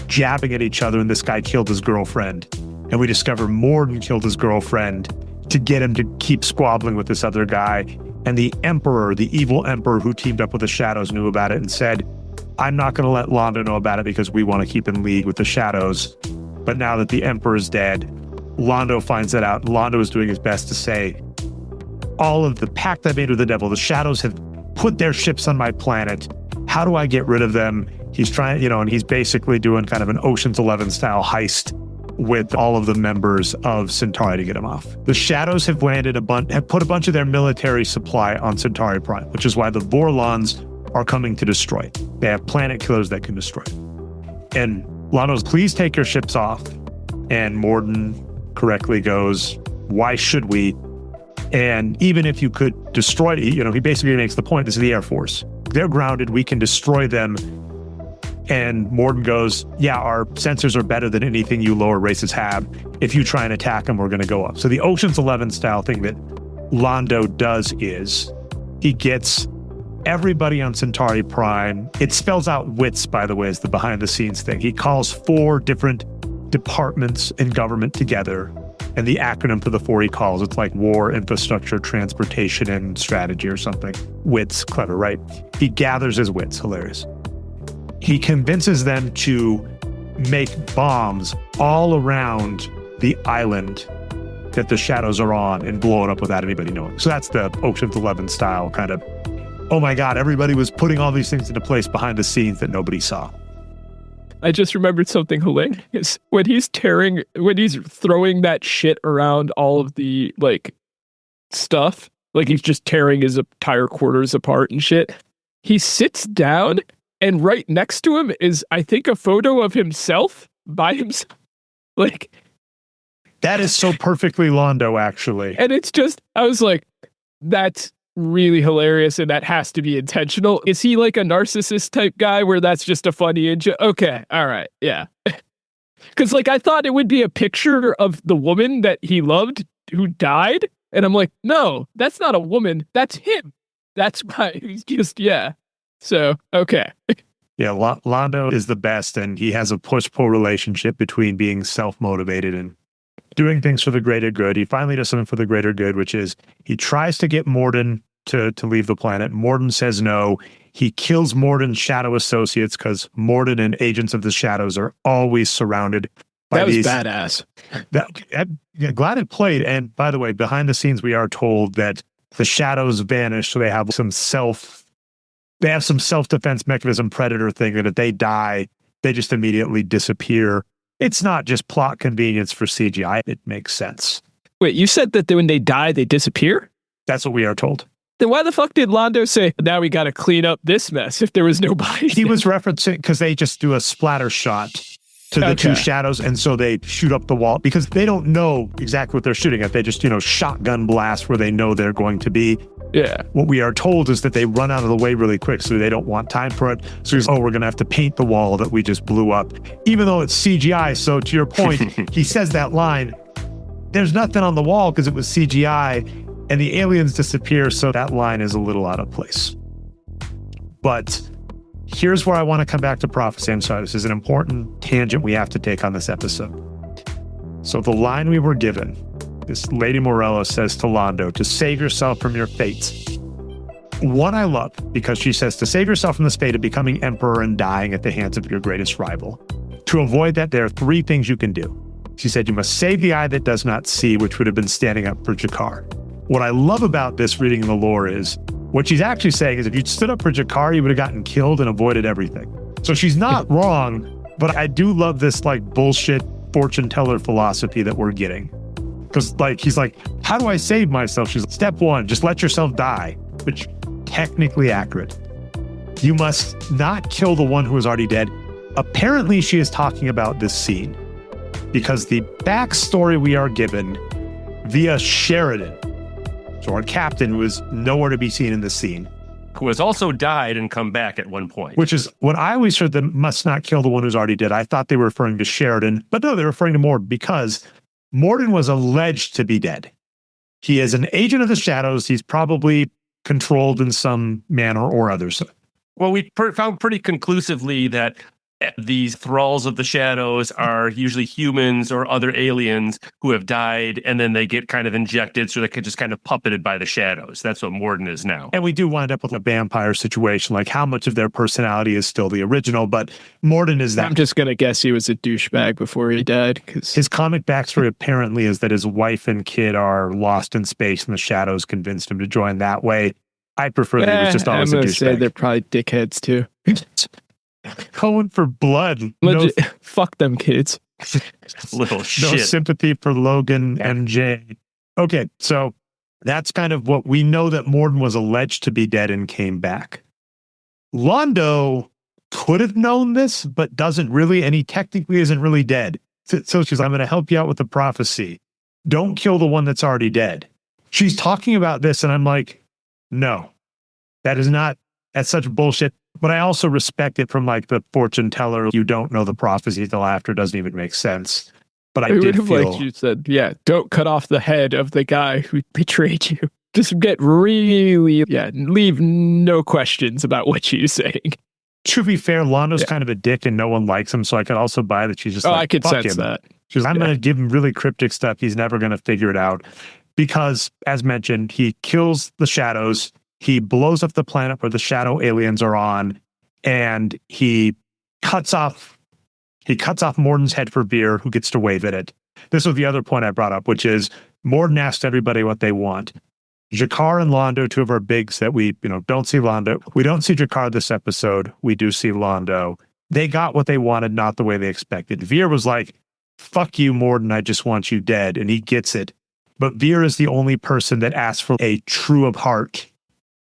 [SPEAKER 13] jabbing at each other, and this guy killed his girlfriend. And we discover Morden killed his girlfriend to get him to keep squabbling with this other guy. And the Emperor, the evil Emperor who teamed up with the Shadows, knew about it and said, I'm not going to let Londo know about it because we want to keep in league with the Shadows. But now that the Emperor is dead, Londo finds that out. Londo is doing his best to say, all of the pact I made with the devil, the Shadows have put their ships on my planet. How do I get rid of them? He's trying, and he's basically doing kind of an Ocean's 11 style heist with all of the members of Centauri to get him off. The Shadows have have put a bunch of their military supply on Centauri Prime, which is why the Vorlons are coming to destroy it. They have planet killers that can destroy it. And Londo's, please take your ships off. And Morden correctly goes, why should we? And even if you could destroy it, he basically makes the point, this is the Air Force. They're grounded, we can destroy them. And Morden goes, yeah, our sensors are better than anything you lower races have. If you try and attack them, we're going to go up. So the Ocean's 11 style thing that Londo does is he gets everybody on Centauri Prime. It spells out WITS, by the way, is the behind the scenes thing. He calls 4 different departments in government together. And the acronym for the 4 he calls, it's like War, Infrastructure, Transportation, and Strategy or something. WITS, clever, right? He gathers his wits, hilarious. he convinces them to make bombs all around the island that the shadows are on and blow it up without anybody knowing. So that's the Ocean's 11 style kind of, oh my God, everybody was putting all these things into place behind the scenes that nobody saw.
[SPEAKER 1] I just remembered something hilarious. When he's throwing that shit around all of the, like, stuff, like he's just tearing his entire quarters apart and shit, he sits down and right next to him is, I think, a photo of himself by himself. Like,
[SPEAKER 13] that is so perfectly Londo, actually.
[SPEAKER 1] And it's just, I was like, that's really hilarious, and that has to be intentional. Is he like a narcissist type guy where that's just a funny okay, all right, yeah. Because like I thought it would be a picture of the woman that he loved who died, and I'm like, no, that's not a woman, that's him. That's why he's just, yeah. So, okay.
[SPEAKER 13] Yeah, Londo is the best, and he has a push-pull relationship between being self-motivated and doing things for the greater good. He finally does something for the greater good, which is he tries to get Morden to leave the planet. Morden says no. He kills Morden's shadow associates because Morden and Agents of the Shadows are always surrounded by
[SPEAKER 1] these... That was
[SPEAKER 13] badass. Glad it played. And by the way, behind the scenes, we are told that the shadows vanish, so they have some self-defense mechanism predator thing that if they die, they just immediately disappear. It's not just plot convenience for CGI. It makes sense.
[SPEAKER 1] Wait, you said that when they die, they disappear?
[SPEAKER 13] That's what we are told.
[SPEAKER 1] Then why the fuck did Londo say, now we got to clean up this mess if there was no body?
[SPEAKER 13] He was referencing, because they just do a splatter shot to the two shadows, and so they shoot up the wall, because they don't know exactly what they're shooting at. They just, shotgun blast where they know they're going to be.
[SPEAKER 1] Yeah.
[SPEAKER 13] What we are told is that they run out of the way really quick, so they don't want time for it. So he's, we're going to have to paint the wall that we just blew up, even though it's CGI. So to your point, he says that line, there's nothing on the wall because it was CGI, and the aliens disappear, so that line is a little out of place. But here's where I want to come back to prophecy. I'm sorry, this is an important tangent we have to take on this episode. So the line we were given, this Lady Morella says to Londo, to save yourself from your fates. One I love, because she says to save yourself from this fate of becoming emperor and dying at the hands of your greatest rival. To avoid that, there are three things you can do. She said you must save the eye that does not see, which would have been standing up for Jakar. What I love about this reading in the lore is, what she's actually saying is if you'd stood up for Jakar, you would have gotten killed and avoided everything. So she's not wrong, but I do love this like bullshit fortune teller philosophy that we're getting. Because like he's like, how do I save myself? She's like, step one, just let yourself die, which technically accurate. You must not kill the one who is already dead. Apparently she is talking about this scene because the backstory we are given via Sheridan, so our captain, was nowhere to be seen in this scene.
[SPEAKER 14] Who has also died and come back at one point.
[SPEAKER 13] Which is what I always heard, them must not kill the one who's already dead. I thought they were referring to Sheridan, but no, they're referring to Morden because Morden was alleged to be dead. He is an agent of the shadows. He's probably controlled in some manner or others.
[SPEAKER 14] Well, we found pretty conclusively that these thralls of the shadows are usually humans or other aliens who have died, and then they get kind of injected so they can just kind of puppeted by the shadows. That's what Morden is now.
[SPEAKER 13] And we do wind up with a vampire situation, like how much of their personality is still the original, but Morden is that.
[SPEAKER 1] I'm just going to guess he was a douchebag before he died.
[SPEAKER 13] His comic backstory apparently is that his wife and kid are lost in space and the shadows convinced him to join that way. I prefer that he was just always a douchebag. I'm going to say
[SPEAKER 1] they're probably dickheads too.
[SPEAKER 13] Going for blood.
[SPEAKER 1] Fuck them kids.
[SPEAKER 14] Little shit.
[SPEAKER 13] No sympathy for Logan MJ. Okay, so that's kind of what we know, that Morden was alleged to be dead and came back. Londo could have known this, but doesn't really, and he technically isn't really dead. So she's like, I'm going to help you out with the prophecy. Don't kill the one that's already dead. She's talking about this, and I'm like, no, that's such bullshit. But I also respect it from like the fortune teller. You don't know the prophecy till after. Doesn't even make sense. But I did feel
[SPEAKER 1] like you said, yeah, don't cut off the head of the guy who betrayed you. Just get really, leave no questions about what she's saying.
[SPEAKER 13] To be fair, Londo's kind of a dick and no one likes him. So I could also buy that she's just
[SPEAKER 1] I could sense
[SPEAKER 13] him.
[SPEAKER 1] That.
[SPEAKER 13] She's like, I'm going to give him really cryptic stuff. He's never going to figure it out. Because, as mentioned, he kills the shadows. He blows up the planet where the shadow aliens are on, and he cuts off Morden's head for Veer, who gets to wave at it. This was the other point I brought up, which is Morden asked everybody what they want. Jakar and Londo, two of our bigs that we, don't see Londo. We don't see Jakar this episode. We do see Londo. They got what they wanted, not the way they expected. Veer was like, fuck you, Morden, I just want you dead. And he gets it. But Veer is the only person that asks for a true of heart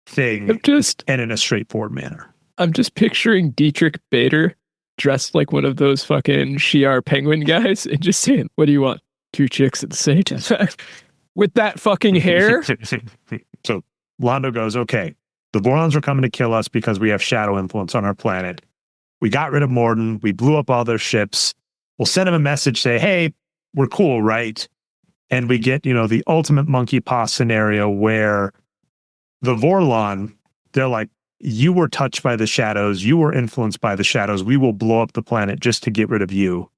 [SPEAKER 13] thing and in a straightforward manner.
[SPEAKER 1] I'm just picturing Dietrich Bader dressed like one of those fucking Shi'ar penguin guys and just saying, what do you want? 2 chicks at the same time? With that fucking hair?
[SPEAKER 13] So Londo goes, okay, the Vorlons are coming to kill us because we have shadow influence on our planet. We got rid of Morden. We blew up all their ships. We'll send them a message, say, hey, we're cool, right? And we get, the ultimate monkey paw scenario where the Vorlon, they're like, you were touched by the shadows. You were influenced by the shadows. We will blow up the planet just to get rid of you.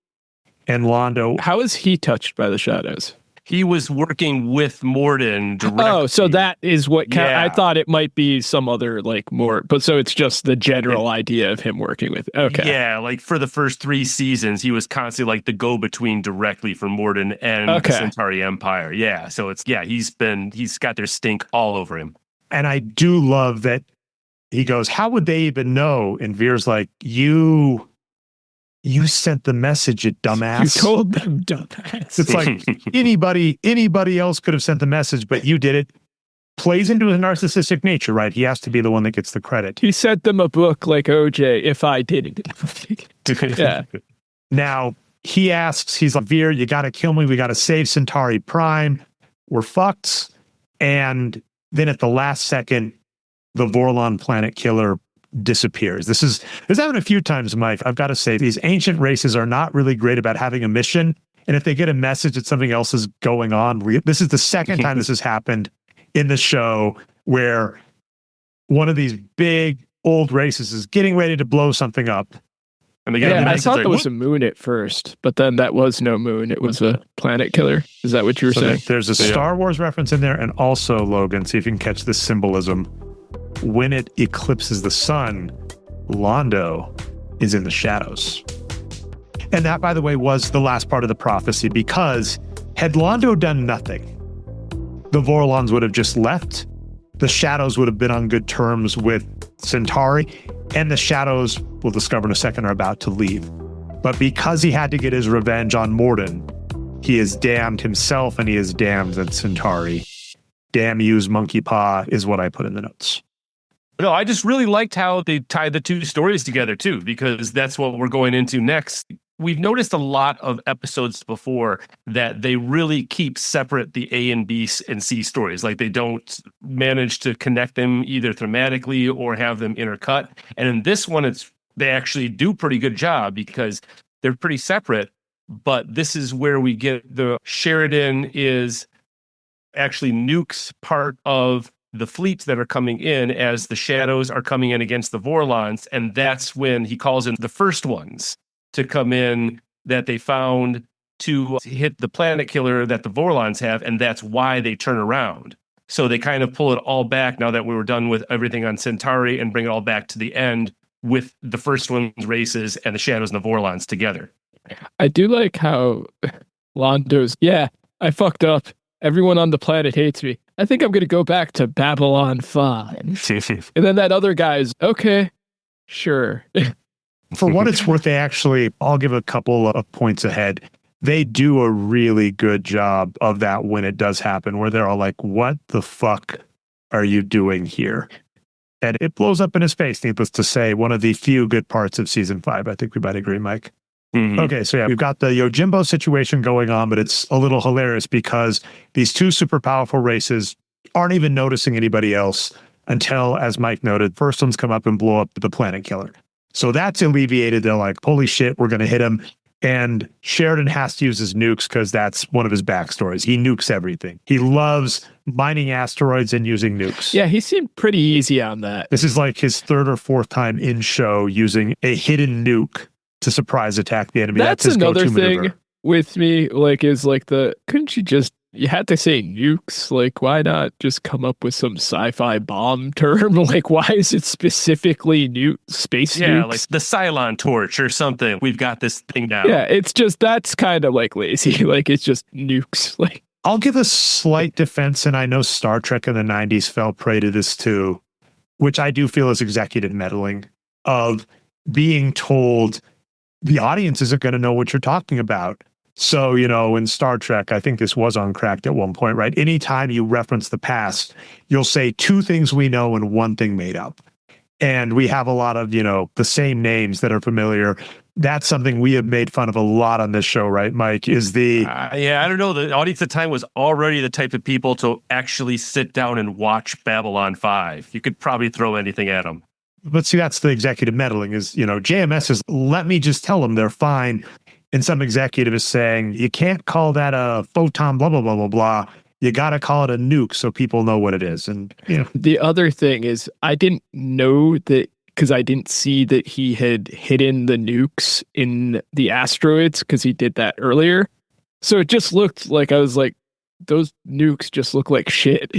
[SPEAKER 13] And Londo...
[SPEAKER 1] How is he touched by the shadows?
[SPEAKER 14] He was working with Morden directly.
[SPEAKER 1] Oh, so that is what... I thought it might be some other, more... But so it's just the general idea of him working with... Okay.
[SPEAKER 14] Yeah, for the first 3 seasons, he was constantly the go-between directly for Morden and the Centauri Empire. Yeah, so he's got their stink all over him.
[SPEAKER 13] And I do love that he goes, how would they even know? And Veer's like, you sent the message, you dumbass.
[SPEAKER 1] You told them, dumbass.
[SPEAKER 13] It's like anybody else could have sent the message, but you did it. Plays into his narcissistic nature, right? He has to be the one that gets the credit.
[SPEAKER 1] He sent them a book like OJ, if I didn't. Yeah.
[SPEAKER 13] Now, he asks, he's like, Veer, you got to kill me. We got to save Centauri Prime. We're fucked. And then at the last second, the Vorlon planet killer disappears. This happened a few times, Mike. I've got to say, these ancient races are not really great about having a mission. And if they get a message that something else is going on, this is the second time this has happened in the show where one of these big old races is getting ready to blow something up.
[SPEAKER 14] And they get
[SPEAKER 1] I thought there was a moon at first, but then that was no moon. It was a planet killer. Is that what you were saying?
[SPEAKER 13] There's a Star Wars reference in there. And also, Logan, see if you can catch this symbolism. When it eclipses the sun, Londo is in the shadows. And that, by the way, was the last part of the prophecy, because had Londo done nothing, the Vorlons would have just left. The shadows would have been on good terms with Centauri, and the shadows, we'll discover in a second, are about to leave. But because he had to get his revenge on Morden, he has damned himself and he has damned the Centauri. Damn you's monkey paw is what I put in the notes.
[SPEAKER 14] No, I just really liked how they tied the 2 stories together, too, because that's what we're going into next. We've noticed a lot of episodes before that they really keep separate the A and B and C stories. They don't manage to connect them either thematically or have them intercut. And in this one, they actually do a pretty good job because they're pretty separate. But this is where we get the Sheridan is actually nukes part of the fleets that are coming in as the shadows are coming in against the Vorlons. And that's when he calls in the first ones to come in that they found to hit the planet killer that the Vorlons have. And that's why they turn around. So they kind of pull it all back now that we were done with everything on Centauri and bring it all back to the end with the first one's races and the shadows and the Vorlons together.
[SPEAKER 1] I do like how Londo's, I fucked up. Everyone on the planet hates me. I think I'm going to go back to Babylon 5. And then that other guy's, okay, sure.
[SPEAKER 13] For what it's worth, I'll give a couple of points ahead. They do a really good job of that when it does happen, where they're all like, what the fuck are you doing here? And it blows up in his face, needless to say, one of the few good parts of season 5. I think we might agree, Mike. Mm-hmm. Okay, so we've got the Yojimbo situation going on, but it's a little hilarious because these 2 super powerful races aren't even noticing anybody else until, as Mike noted, first ones come up and blow up the planet killer. So that's alleviated. They're like, holy shit, we're going to hit him. And Sheridan has to use his nukes because that's one of his backstories. He nukes everything. He loves mining asteroids and using nukes.
[SPEAKER 1] Yeah, he seemed pretty easy on that.
[SPEAKER 13] This is like his 3rd or 4th time in show using a hidden nuke to surprise attack the enemy.
[SPEAKER 1] That's another thing with me, couldn't you just You had to say nukes. Like, why not just come up with some sci-fi bomb term? Like, why is it specifically space nukes?
[SPEAKER 14] Like the Cylon torch or something. We've got this thing now.
[SPEAKER 1] Yeah, it's just, that's kind of like lazy. Like, it's just nukes. Like,
[SPEAKER 13] I'll give a slight defense, and I know Star Trek in the 90s fell prey to this too, which I do feel is executive meddling, of being told the audience isn't going to know what you're talking about. So, in Star Trek, I think this was on Cracked at one point, right? Anytime you reference the past, you'll say two things we know and one thing made up. And we have a lot of, the same names that are familiar. That's something we have made fun of a lot on this show, right, Mike? Is the...
[SPEAKER 14] I don't know. The audience at the time was already the type of people to actually sit down and watch Babylon 5. You could probably throw anything at them.
[SPEAKER 13] But see, that's the executive meddling is, JMS is, let me just tell them they're fine. And some executive is saying, you can't call that a photon, blah, blah, blah, blah, blah. You got to call it a nuke so people know what it is. And,
[SPEAKER 1] The other thing is, I didn't know that, because I didn't see that he had hidden the nukes in the asteroids, because he did that earlier. So it just looked like, I was like, those nukes just look like shit.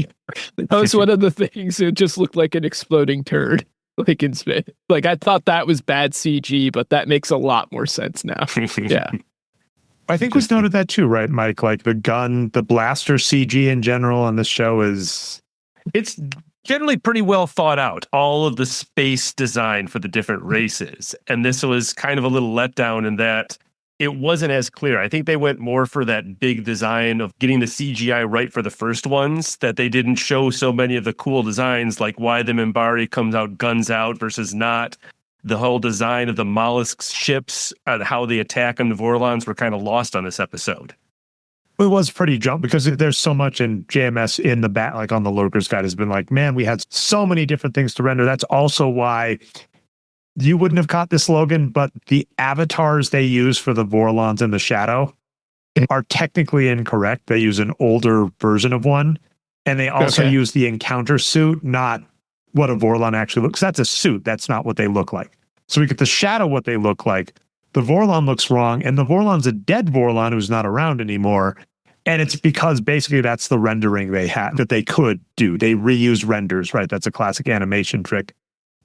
[SPEAKER 1] That was one of the things. It just looked like an exploding turd. Like in space. Like, I thought that was bad CG, but that makes a lot more sense now. Yeah.
[SPEAKER 13] I think we've noted that too, right, Mike? Like the gun, the blaster CG in general on this show is...
[SPEAKER 14] It's generally pretty well thought out, all of the space design for the different races. And this was kind of a little letdown in that it wasn't as clear. I think they went more for that big design of getting the CGI right for the first ones, that they didn't show so many of the cool designs, like why the Minbari comes out guns out versus not. The whole design of the mollusk ships and how they attack on the Vorlons were kind of lost on this episode.
[SPEAKER 13] It was pretty jump because there's so much in JMS in the back, like on the Lurker's Guide has been like, man, we had so many different things to render. That's also why you wouldn't have caught this, Logan, but the avatars they use for the Vorlons in the Shadow are technically incorrect. They use an older version of one, and they also use the encounter suit, not what a Vorlon actually looks. That's a suit. That's not what they look like. So we get the Shadow what they look like. The Vorlon looks wrong, and the Vorlon's a dead Vorlon who's not around anymore. And it's because basically that's the rendering they had that they could do. They reused renders, right? That's a classic animation trick.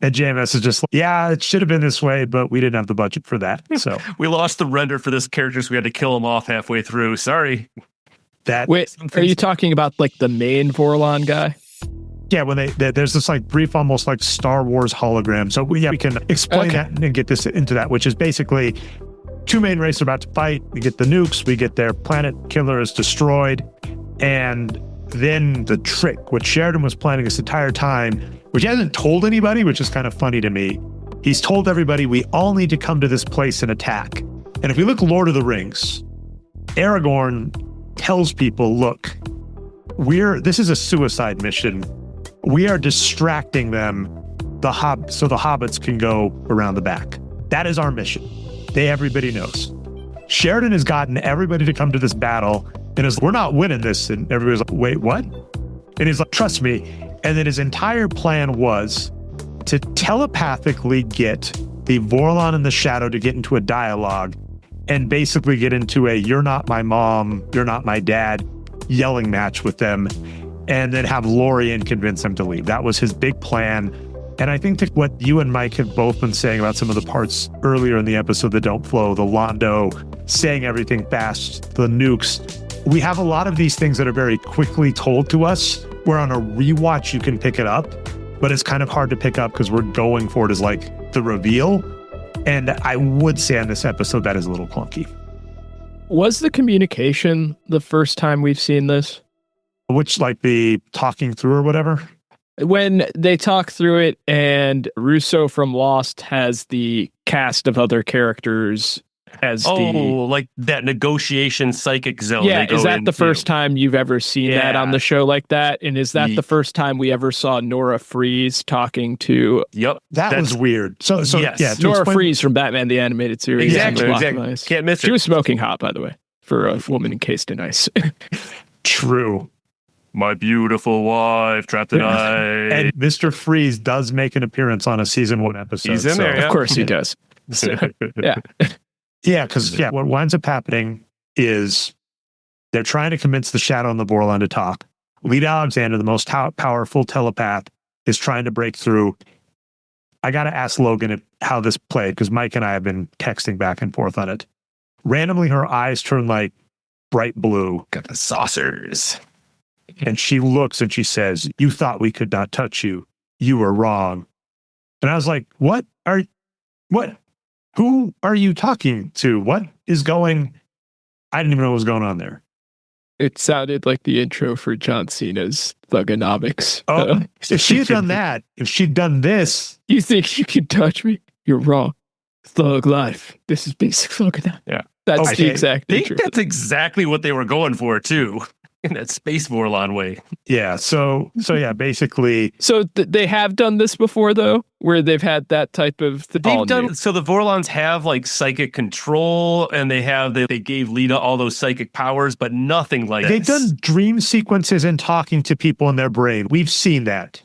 [SPEAKER 13] And JMS is just like, yeah, it should have been this way, but we didn't have the budget for that. So
[SPEAKER 14] we lost the render for this character, so we had to kill him off halfway through. Sorry.
[SPEAKER 1] Wait, are you talking about like the main Vorlon guy?
[SPEAKER 13] Yeah, when there's this like brief, almost like Star Wars hologram. So we can explain that and get this into that, which is basically two main races are about to fight. We get the nukes, we get their planet killer is destroyed, and then the trick, which Sheridan was planning this entire time, which he hasn't told anybody, which is kind of funny to me. He's told everybody we all need to come to this place and attack. And if we look Lord of the Rings, Aragorn tells people, look, this is a suicide mission. We are distracting them, so the hobbits can go around the back. That is our mission. Everybody knows. Sheridan has gotten everybody to come to this battle and is, we're not winning this. And everybody's like, wait, what? And he's like, trust me. And then his entire plan was to telepathically get the Vorlon and the Shadow to get into a dialogue and basically get into a you're not my mom, you're not my dad yelling match with them, and then have Lorien convince them to leave. That was his big plan. And I think that what you and Mike have both been saying about some of the parts earlier in the episode that don't flow, the Londo saying everything fast, the nukes, we have a lot of these things that are very quickly told to us, where on a rewatch you can pick it up, but it's kind of hard to pick up because we're going for it as like the reveal. And I would say on this episode that is a little clunky.
[SPEAKER 1] Was the communication the first time we've seen this?
[SPEAKER 13] Which, like the talking through or whatever?
[SPEAKER 1] When they talk through it and Russo from Lost has the cast of other characters as
[SPEAKER 14] like that negotiation psychic zone.
[SPEAKER 1] Yeah, is that the first time you've ever seen that on the show like that? And is that the first time we ever saw Nora Freeze talking to...
[SPEAKER 14] Yep.
[SPEAKER 13] That was weird. So
[SPEAKER 14] yes.
[SPEAKER 13] Yeah,
[SPEAKER 1] Nora Freeze from Batman the Animated Series.
[SPEAKER 14] Exactly. Can't miss it.
[SPEAKER 1] She was smoking hot, by the way, for a woman encased in ice.
[SPEAKER 13] True.
[SPEAKER 14] My beautiful wife trapped in ice.
[SPEAKER 13] And Mr. Freeze does make an appearance on a season 1 episode.
[SPEAKER 14] He's in there, yeah.
[SPEAKER 1] Of course he does. So, yeah.
[SPEAKER 13] Yeah, because what winds up happening is They're trying to convince the Shadow and the Vorlon to talk. Lead Alexander, the most powerful telepath, is trying to break through. I got to ask Logan how this played, because Mike and I have been texting back and forth on it. Randomly, her eyes turn like bright blue.
[SPEAKER 14] Got the saucers.
[SPEAKER 13] And she looks and she says, "You thought we could not touch you. You were wrong." And I was like, what? Who are you talking to? What is going? I didn't even know what was going on there.
[SPEAKER 1] It sounded like the intro for John Cena's Thugonomics.
[SPEAKER 13] Oh, if she had done that, if she'd done this.
[SPEAKER 1] You think you can touch me? You're wrong. Thug life. This is basic Thugonomics.
[SPEAKER 14] Yeah.
[SPEAKER 1] That's the exact
[SPEAKER 14] I think
[SPEAKER 1] intro.
[SPEAKER 14] that's exactly what they were going for, too. In that Space Vorlon way.
[SPEAKER 13] Yeah. So yeah, basically.
[SPEAKER 1] So they have done this before, though, where they've had that type of.
[SPEAKER 14] So the Vorlons have like psychic control, and they gave Lita all those psychic powers, but nothing like
[SPEAKER 13] They've done dream sequences and talking to people in their brain. We've seen that.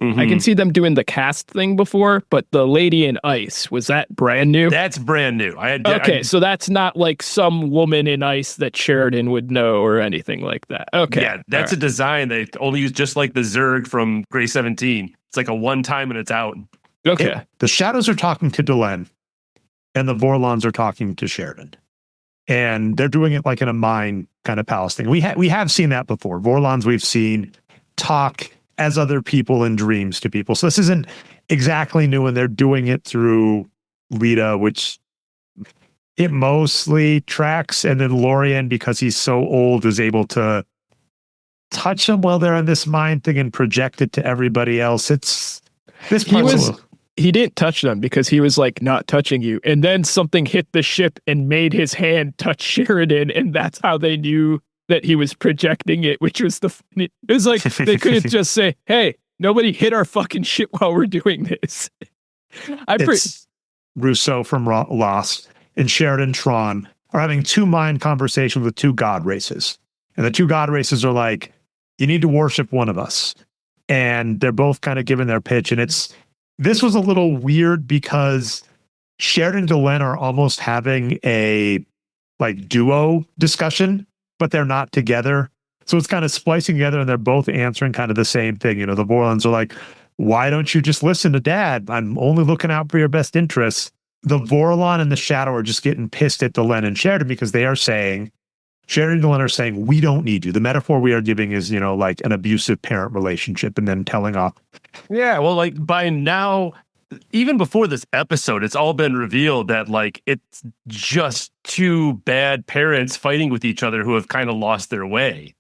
[SPEAKER 1] Mm-hmm. I can see them doing the cast thing before, but the Lady in Ice, was that brand new?
[SPEAKER 14] That's brand new.
[SPEAKER 1] So that's not like some woman in ice that Sheridan would know or anything like that. Okay.
[SPEAKER 14] Yeah, that's a design they only use, just like the Zerg from Grey 17. It's like a one time and it's out.
[SPEAKER 1] Okay.
[SPEAKER 13] The Shadows are talking to Delenn, and the Vorlons are talking to Sheridan. And they're doing it like in a mind kind of palace thing. We have seen that before. Vorlons we've seen talk as other people in dreams to people. So this isn't exactly new, and they're doing it through Lita, which it mostly tracks. And then Lorien, because he's so old, is able to touch them while they're on this mind thing and project it to everybody else.
[SPEAKER 1] He didn't touch them because he was like not touching you. And then something hit the ship and made his hand touch Sheridan. And that's how they knew that he was projecting it, which was it was like they couldn't just say, "Hey, nobody hit our fucking shit while we're doing this."
[SPEAKER 13] It's Rousseau from Lost and Sheridan Tron are having two mind conversations with two god races. And the two god races are like, "You need to worship one of us." And they're both kind of giving their pitch. And this was a little weird because Sheridan and Delenn are almost having a like duo discussion, but they're not together. So it's kind of splicing together, and they're both answering kind of the same thing. You know, the Vorlons are like, "Why don't you just listen to Dad? I'm only looking out for your best interests." The Vorlon and the Shadow are just getting pissed at Delenn and Sheridan because they are saying, Sheridan and Delenn are saying, "We don't need you." The metaphor we are giving is, like an abusive parent relationship, and then telling off.
[SPEAKER 14] Yeah, well, like by now, even before this episode, it's all been revealed that like it's just two bad parents fighting with each other who have kind of lost their way.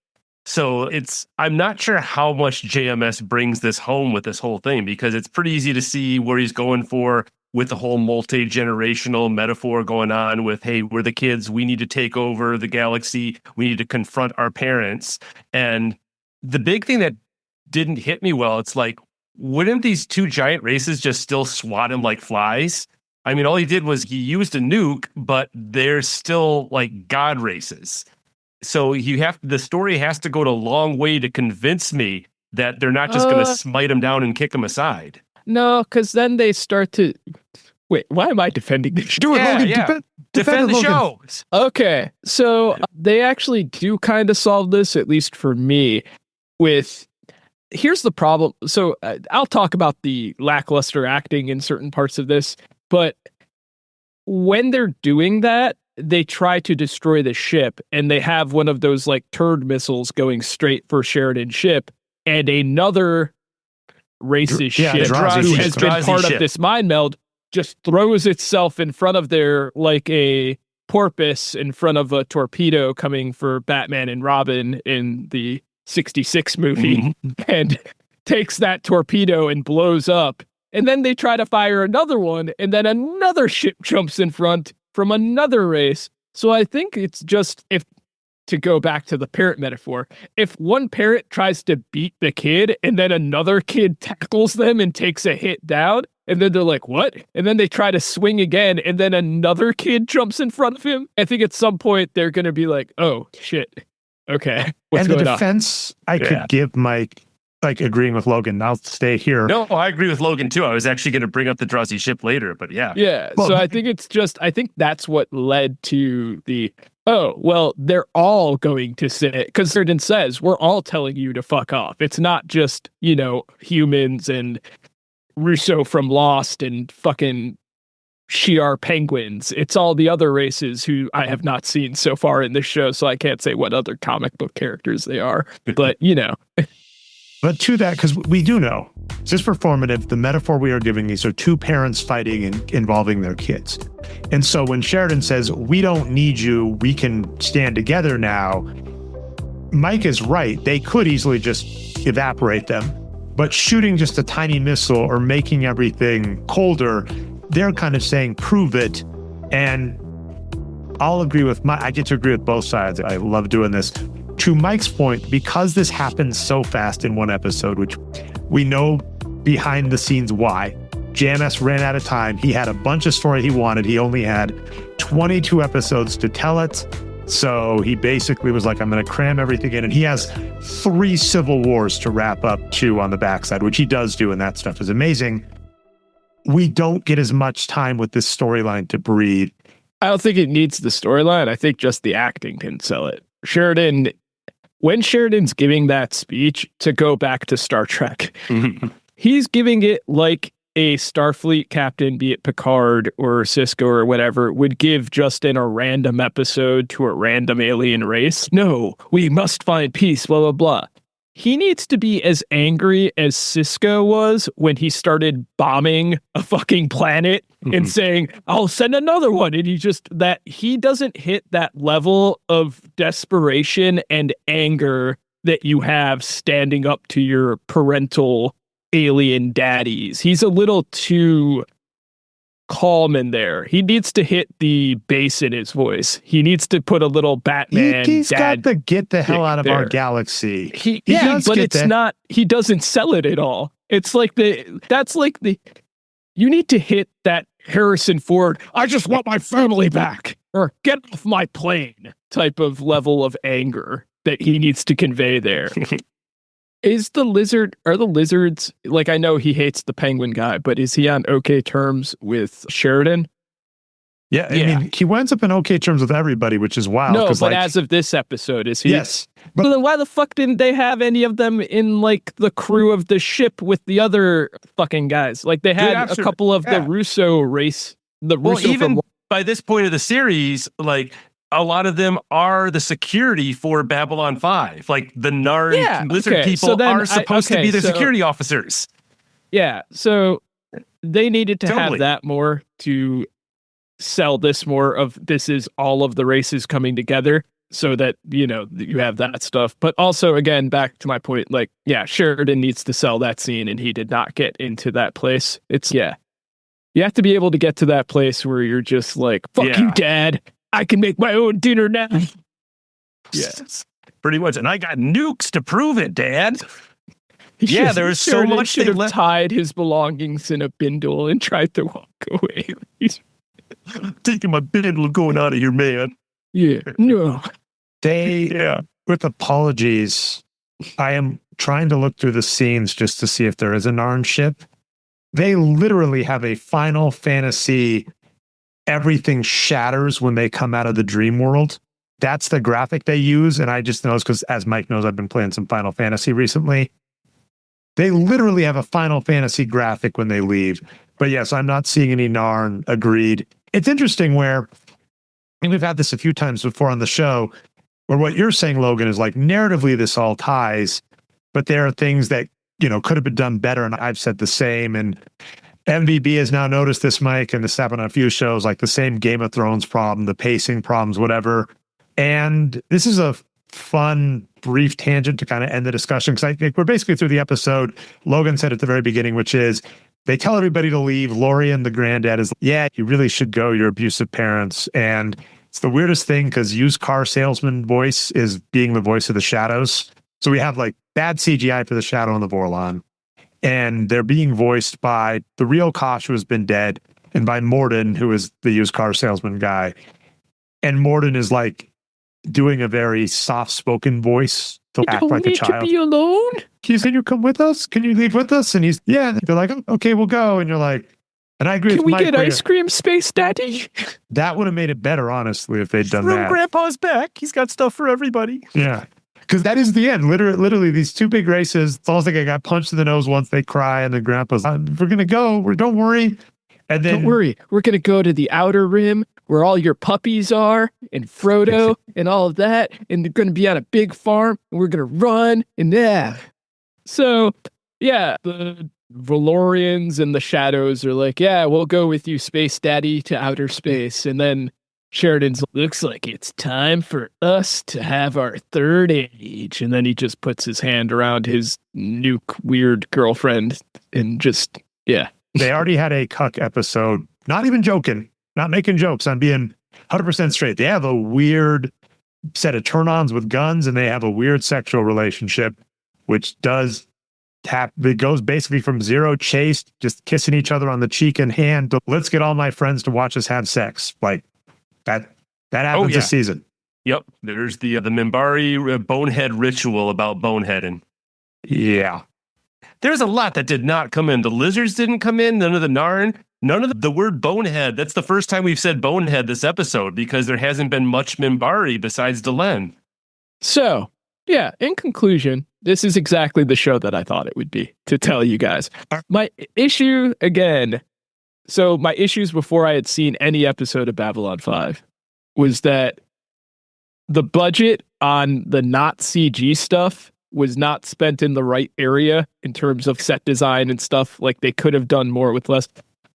[SPEAKER 14] So I'm not sure how much JMS brings this home with this whole thing, because it's pretty easy to see where he's going for with the whole multi-generational metaphor going on with, hey, we're the kids, we need to take over the galaxy, we need to confront our parents. And the big thing that didn't hit me well, it's like, wouldn't these two giant races just still swat him like flies? I mean, all he did was he used a nuke, but they're still like god races. So the story has to go a long way to convince me that they're not just going to smite him down and kick him aside.
[SPEAKER 1] No, because then they start to... Wait, why am I defending this?
[SPEAKER 14] Defend the shows.
[SPEAKER 1] Okay, so they actually do kind of solve this, at least for me, with... Here's the problem. So I'll talk about the lackluster acting in certain parts of this, but when they're doing that, they try to destroy the ship, and they have one of those like turd missiles going straight for Sheridan's ship, and another race's ship who has been part of this mind meld just throws itself in front of there like a porpoise in front of a torpedo coming for Batman and Robin in the 66 movie, and takes that torpedo and blows up. And then they try to fire another one, and then another ship jumps in front from another race. So I think it's just, if to go back to the parent metaphor, if one parent tries to beat the kid and then another kid tackles them and takes a hit down, and then they're like, what? And then they try to swing again, and then another kid jumps in front of him. I think at some point they're going to be like, oh, shit. Okay. What's
[SPEAKER 13] and the
[SPEAKER 1] going
[SPEAKER 13] defense I could give Mike, like agreeing with Logan, I'll stay here.
[SPEAKER 14] No, I agree with Logan too. I was actually going to bring up the Drazi ship later, but yeah.
[SPEAKER 1] Yeah. Well, so I think it's just, I think that's what led to the, Oh, well, they're all going to sit, because Sheridan says, we're all telling you to fuck off. It's not just, humans and Russo from Lost and fucking Shi'ar penguins. It's all the other races who I have not seen so far in this show, so I can't say what other comic book characters they are. But,
[SPEAKER 13] But to that, because we do know, just performative, the metaphor we are giving, these are two parents fighting and involving their kids. And so when Sheridan says, we don't need you, we can stand together now, Mike is right. They could easily just evaporate them. But shooting just a tiny missile or making everything colder, they're kind of saying, prove it. And I'll agree with I get to agree with both sides. I love doing this. To Mike's point, because this happens so fast in one episode, which we know behind the scenes why, JMS ran out of time. He had a bunch of story he wanted. He only had 22 episodes to tell it. So he basically was like, I'm going to cram everything in. And he has 3 civil wars to wrap up too on the backside, which he does do. And that stuff is amazing. We don't get as much time with this storyline to breathe.
[SPEAKER 1] I don't think it needs the storyline. I think just the acting can sell it. When Sheridan's giving that speech, to go back to Star Trek, he's giving it like a Starfleet captain, be it Picard or Sisko or whatever, would give just in a random episode to a random alien race. No, we must find peace, blah, blah, blah. He needs to be as angry as Sisko was when he started bombing a fucking planet and saying, I'll send another one. And he doesn't hit that level of desperation and anger that you have standing up to your parental alien daddies. He's a little too calm in there. He needs to hit the bass in his voice. He needs to put a little Batman.
[SPEAKER 13] He's got to get the hell out of our galaxy.
[SPEAKER 1] He doesn't sell it at all. It's like you need to hit that Harrison Ford, I just want my family back, or get off my plane type of level of anger that he needs to convey there. Are the lizards, like, I know he hates the penguin guy, but is he on okay terms with Sheridan?
[SPEAKER 13] Yeah, I mean, he winds up in okay terms with everybody, which is wild.
[SPEAKER 1] No, but as of this episode, is he?
[SPEAKER 13] Yes.
[SPEAKER 1] But then why the fuck didn't they have any of them in, like, the crew of the ship with the other fucking guys? Like, they had a couple of the Russo race.
[SPEAKER 14] By this point of the series, like, a lot of them are the security for Babylon 5. Like, the Narn lizard people are supposed to be the security officers.
[SPEAKER 1] Yeah, so they needed to have that more to sell this more of this is all of the races coming together so that, you have that stuff. But also, again, back to my point, like, Sheridan needs to sell that scene, and he did not get into that place. You have to be able to get to that place where you're just like, fuck you, Dad. I can make my own dinner now.
[SPEAKER 14] Yes, pretty much. And I got nukes to prove it, Dad. Yeah, there was so much.
[SPEAKER 1] Should have tied his belongings in a bindle and tried to walk away. He's
[SPEAKER 14] taking my bindle and going out of here, man.
[SPEAKER 1] Yeah, no.
[SPEAKER 13] With apologies, I am trying to look through the scenes just to see if there is a Narn ship. They literally have a Final Fantasy. Everything shatters when they come out of the dream world. That's the graphic they use. And I just know because, as Mike knows, I've been playing some Final Fantasy recently. They literally have a Final Fantasy graphic when they leave. But yes, I'm not seeing any Narn. Agreed. It's interesting where, and we've had this a few times before on the show, where what you're saying, Logan, is like narratively this all ties, but there are things that, could have been done better. And I've said the same. And MVB has now noticed this, Mike, and this happened on a few shows, like the same Game of Thrones problem, the pacing problems, whatever. And this is a fun, brief tangent to kind of end the discussion, because I think we're basically through the episode. Logan said at the very beginning, which is, they tell everybody to leave. Lorien, the granddad, is, you really should go. Your abusive parents. And it's the weirdest thing, because used car salesman voice is being the voice of the shadows. So we have like bad CGI for the Shadow and the Vorlon. And they're being voiced by the real Kosh, who has been dead, and by Morden, who is the used car salesman guy. And Morden is like doing a very soft-spoken voice to act like a child.
[SPEAKER 1] To be alone?
[SPEAKER 13] Can you come with us? Can you leave with us? And they're like, okay, we'll go. And you're like, And I agree
[SPEAKER 1] Can
[SPEAKER 13] with
[SPEAKER 1] we
[SPEAKER 13] Mike.
[SPEAKER 1] get ice cream, Space Daddy?
[SPEAKER 13] That would have made it better, honestly, if they'd done
[SPEAKER 14] Shroom
[SPEAKER 13] that.
[SPEAKER 14] Grandpa's back. He's got stuff for everybody.
[SPEAKER 13] Yeah. Because that is the end. Literally, these two big races. It's almost like I got punched in the nose once. They cry, and then Grandpa's, we're going to go. Don't worry. And then,
[SPEAKER 1] Don't worry. We're going to go to the outer rim where all your puppies are and Frodo and all of that. And they're going to be on a big farm. And we're going to run. And yeah. So, yeah, the Valorians and the Shadows are like, yeah, we'll go with you, Space Daddy, to outer space. And then Sheridan's looks like it's time for us to have our third age. And then he just puts his hand around his new weird girlfriend and just, yeah.
[SPEAKER 13] They already had a cuck episode. Not even joking. Not making jokes. I'm being 100% straight. They have a weird set of turn-ons with guns, and they have a weird sexual relationship, which does it goes basically from zero chase, just kissing each other on the cheek and hand, to let's get all my friends to watch us have sex. Like that happens this season.
[SPEAKER 14] Yep. There's the Minbari bonehead ritual about boneheading.
[SPEAKER 13] Yeah.
[SPEAKER 14] There's a lot that did not come in. The lizards didn't come in. None of the Narn. None of the word bonehead. That's the first time we've said bonehead this episode because there hasn't been much Minbari besides Delenn.
[SPEAKER 1] So, yeah, in conclusion, this is exactly the show that I thought it would be, to tell you guys. My issue, again, so my issues before I had seen any episode of Babylon 5 was that the budget on the not CG stuff was not spent in the right area in terms of set design and stuff. Like, they could have done more with less.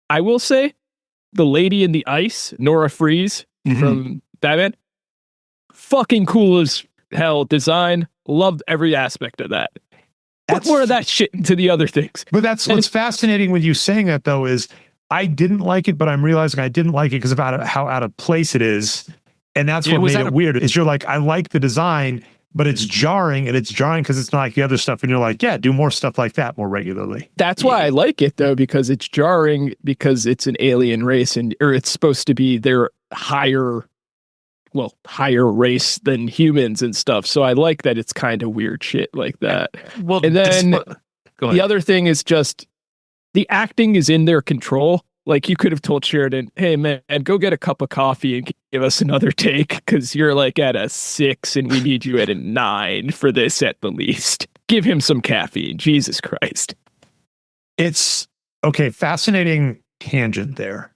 [SPEAKER 1] I will say, the lady in the ice, Nora Freeze from Batman, fucking cool as hell design. Loved every aspect of that. Put more of that shit into the other things.
[SPEAKER 13] But that's what's fascinating with you saying that, though, is I didn't like it, but I'm realizing I didn't like it because of how out of place it is. And that's what made it weird, is you're like, I like the design, but it's jarring, and it's jarring because it's not like the other stuff. And you're like, yeah, do more stuff like that more regularly.
[SPEAKER 1] That's why I like it, though, because it's jarring, because it's an alien race, or it's supposed to be their higher race than humans and stuff. So I like that it's kind of weird shit like that.
[SPEAKER 14] Well,
[SPEAKER 1] and then the other thing is just the acting is in their control. Like, you could have told Sheridan, hey, man, go get a cup of coffee and give us another take because you're like at a 6 and we need you at a 9 for this at the least. Give him some caffeine. Jesus Christ.
[SPEAKER 13] It's, okay, fascinating tangent there.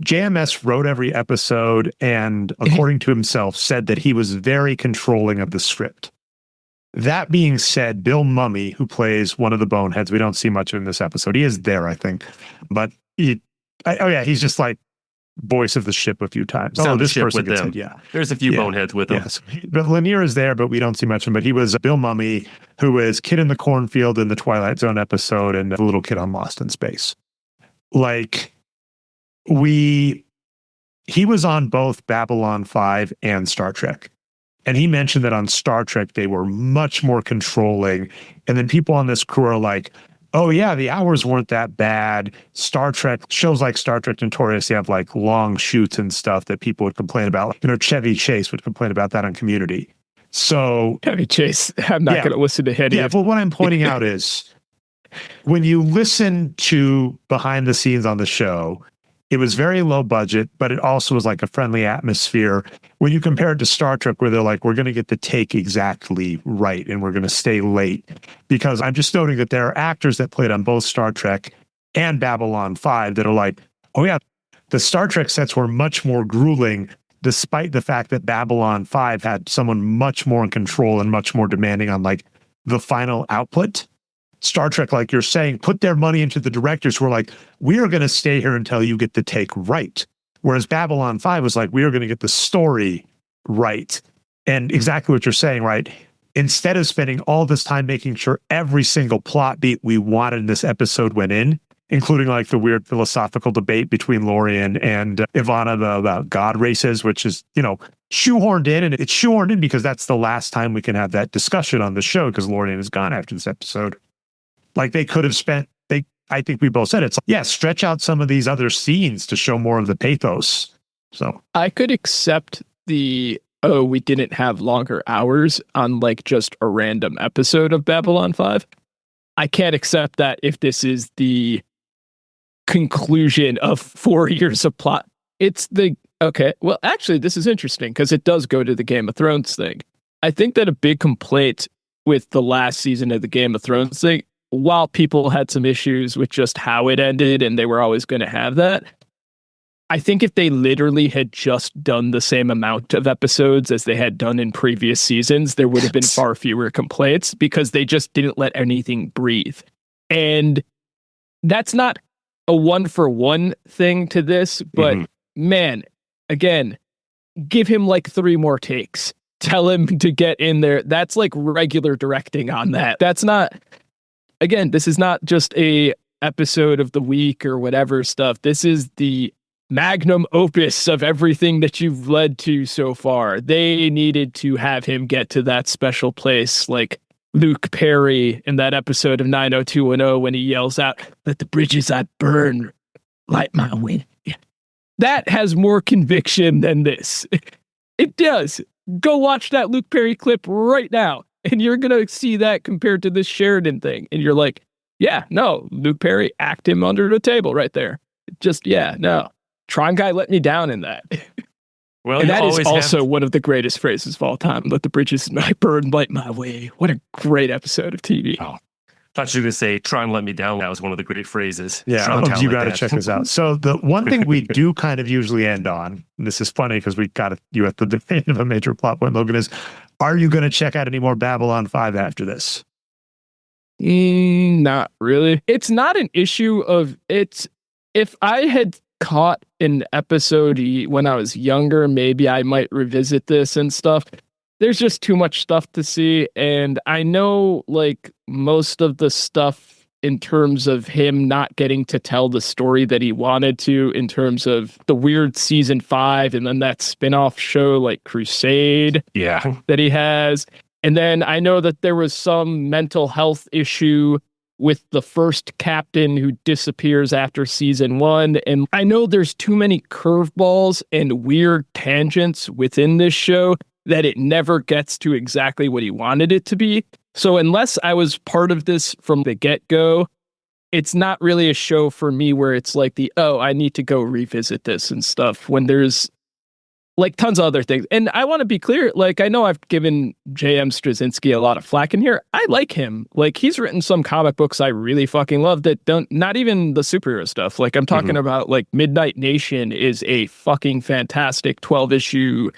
[SPEAKER 13] JMS wrote every episode and, according to himself, said that he was very controlling of the script. That being said, Bill Mummy, who plays one of the boneheads, we don't see much of in this episode. He is there, I think. But he's just like voice of the ship a few times.
[SPEAKER 14] This person with them. There's a few boneheads with them.
[SPEAKER 13] Yes. But Lanier is there, but we don't see much of him. But he was Bill Mummy, who is Kid in the Cornfield in the Twilight Zone episode and the little kid on Lost in Space. Like, he was on both Babylon 5 and Star Trek. And he mentioned that on Star Trek, they were much more controlling. And then people on this crew are like, oh yeah, the hours weren't that bad. Star Trek, shows like Star Trek notoriously have like long shoots and stuff that people would complain about. You know, Chevy Chase would complain about that on Community. So
[SPEAKER 1] Chevy Chase, I'm not going to listen to Hetty.
[SPEAKER 13] Yeah, but what I'm pointing out is when you listen to behind the scenes on the show, it was very low budget, but it also was like a friendly atmosphere. When you compare it to Star Trek, where they're like, we're going to get the take exactly right and we're going to stay late. Because I'm just noting that there are actors that played on both Star Trek and Babylon 5 that are like, oh yeah, the Star Trek sets were much more grueling, despite the fact that Babylon 5 had someone much more in control and much more demanding on like the final output. Star Trek, like you're saying, put their money into the directors who are like, we are going to stay here until you get the take right. Whereas Babylon 5 was like, we are going to get the story right. And exactly what you're saying, right? Instead of spending all this time making sure every single plot beat we wanted in this episode went in, including like the weird philosophical debate between Lorien and Ivana about God races, which is, you know, shoehorned in. And it's shoehorned in because that's the last time we can have that discussion on the show because Lorien is gone after this episode. Like, they could have spent, I think we both said it's like, yeah, stretch out some of these other scenes to show more of the pathos. So
[SPEAKER 1] I could accept we didn't have longer hours on like just a random episode of Babylon 5. I can't accept that if this is the conclusion of 4 years of plot. Okay, well, actually, this is interesting because it does go to the Game of Thrones thing. I think that a big complaint with the last season of the Game of Thrones thing, while people had some issues with just how it ended and they were always going to have that, I think if they literally had just done the same amount of episodes as they had done in previous seasons, there would have been far fewer complaints because they just didn't let anything breathe. And that's not a 1-for-1 thing to this, but man, again, give him like 3 more takes. Tell him to get in there. That's like regular directing on that. That's not, again, this is not just a episode of the week or whatever stuff. This is the magnum opus of everything that you've led to so far. They needed to have him get to that special place like Luke Perry in that episode of 90210 when he yells out, "Let the bridges I burn light my way." That has more conviction than this. It does. Go watch that Luke Perry clip right now, and you're going to see that compared to this Sheridan thing. And you're like, yeah, no, Luke Perry, act him under the table right there. Just, yeah, no. Tron Guy let me down in that.
[SPEAKER 14] Well,
[SPEAKER 1] and that is also one of the greatest phrases of all time. Let the bridges I burn light my way. What a great episode of TV.
[SPEAKER 14] Oh. I thought you were going to say, Tron let me down. That was one of the great phrases.
[SPEAKER 13] Yeah, you got to check this out. So the one thing we do kind of usually end on, and this is funny because we got you at the end of a major plot point, Logan, is, are you going to check out any more Babylon 5 after this?
[SPEAKER 1] Not really. It's not an issue of it's. If I had caught an episode when I was younger, maybe I might revisit this and stuff. There's just too much stuff to see. And I know like most of the stuff in terms of him not getting to tell the story that he wanted to, in terms of the weird season 5 and then that spin-off show like Crusade that he has. And then I know that there was some mental health issue with the first captain who disappears after season 1. And I know there's too many curveballs and weird tangents within this show that it never gets to exactly what he wanted it to be. So unless I was part of this from the get-go, it's not really a show for me where it's like I need to go revisit this and stuff when there's like tons of other things. And I want to be clear, like I know I've given J.M. Straczynski a lot of flack in here. I like him. Like he's written some comic books I really fucking love that don't, not even the superhero stuff. Like I'm talking about like Midnight Nation is a fucking fantastic 12-issue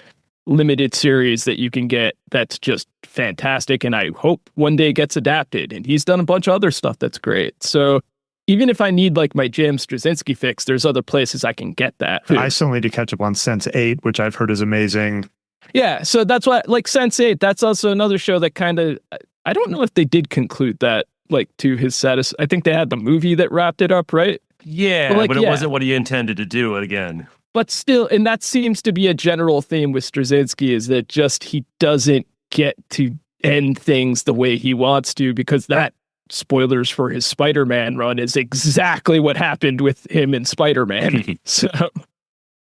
[SPEAKER 1] limited series that you can get that's just fantastic, and I hope one day gets adapted. And he's done a bunch of other stuff that's great. So even if I need like my J.M. Straczynski fix, there's other places I can get that.
[SPEAKER 13] I still need to catch up on Sense8, which I've heard is amazing.
[SPEAKER 1] Yeah, so that's why like Sense8, that's also another show that kind of, I don't know if they did conclude that like to his satis. I think they had the movie that wrapped it up, right?
[SPEAKER 14] Yeah, but it wasn't what he intended to do again.
[SPEAKER 1] But still, and that seems to be a general theme with Straczynski, is that just he doesn't get to end things the way he wants to, because that, spoilers for his Spider-Man run, is exactly what happened with him in Spider-Man. So,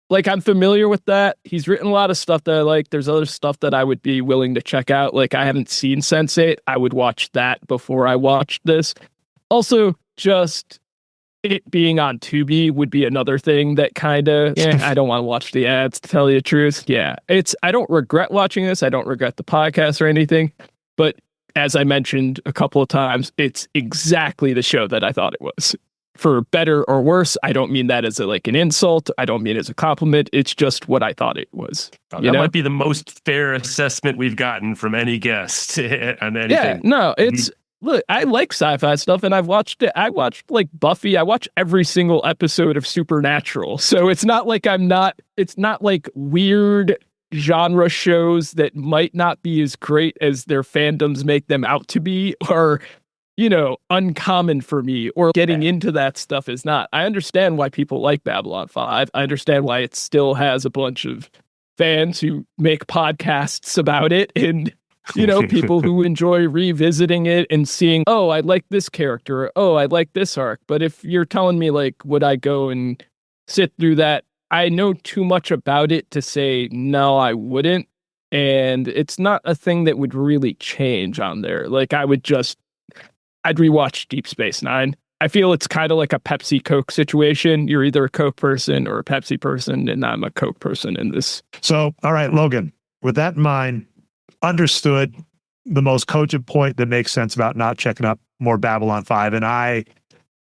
[SPEAKER 1] like, I'm familiar with that. He's written a lot of stuff that I like. There's other stuff that I would be willing to check out. Like, I haven't seen Sense8. I would watch that before I watched this. Also, just it being on Tubi would be another thing that kind of, I don't want to watch the ads, to tell you the truth. Yeah, I don't regret watching this. I don't regret the podcast or anything. But as I mentioned a couple of times, it's exactly the show that I thought it was. For better or worse, I don't mean that as an insult. I don't mean it as a compliment. It's just what I thought it was.
[SPEAKER 14] That might be the most fair assessment we've gotten from any guest on anything.
[SPEAKER 1] Yeah, no, it's... Look, I like sci-fi stuff, and I've watched it. I watched like Buffy. I watch every single episode of Supernatural. So it's not like it's not like weird genre shows that might not be as great as their fandoms make them out to be, or, uncommon for me, or getting into that stuff is not. I understand why people like Babylon 5. I understand why it still has a bunch of fans who make podcasts about it, and people who enjoy revisiting it and seeing, oh, I like this character, oh, I like this arc. But if you're telling me, like, would I go and sit through that? I know too much about it to say, no, I wouldn't. And it's not a thing that would really change on there. Like, I'd rewatch Deep Space Nine. I feel it's kind of like a Pepsi Coke situation. You're either a Coke person or a Pepsi person, and I'm a Coke person in this.
[SPEAKER 13] So, all right, Logan, with that in mind, understood the most cogent point that makes sense about not checking up more Babylon 5. And I,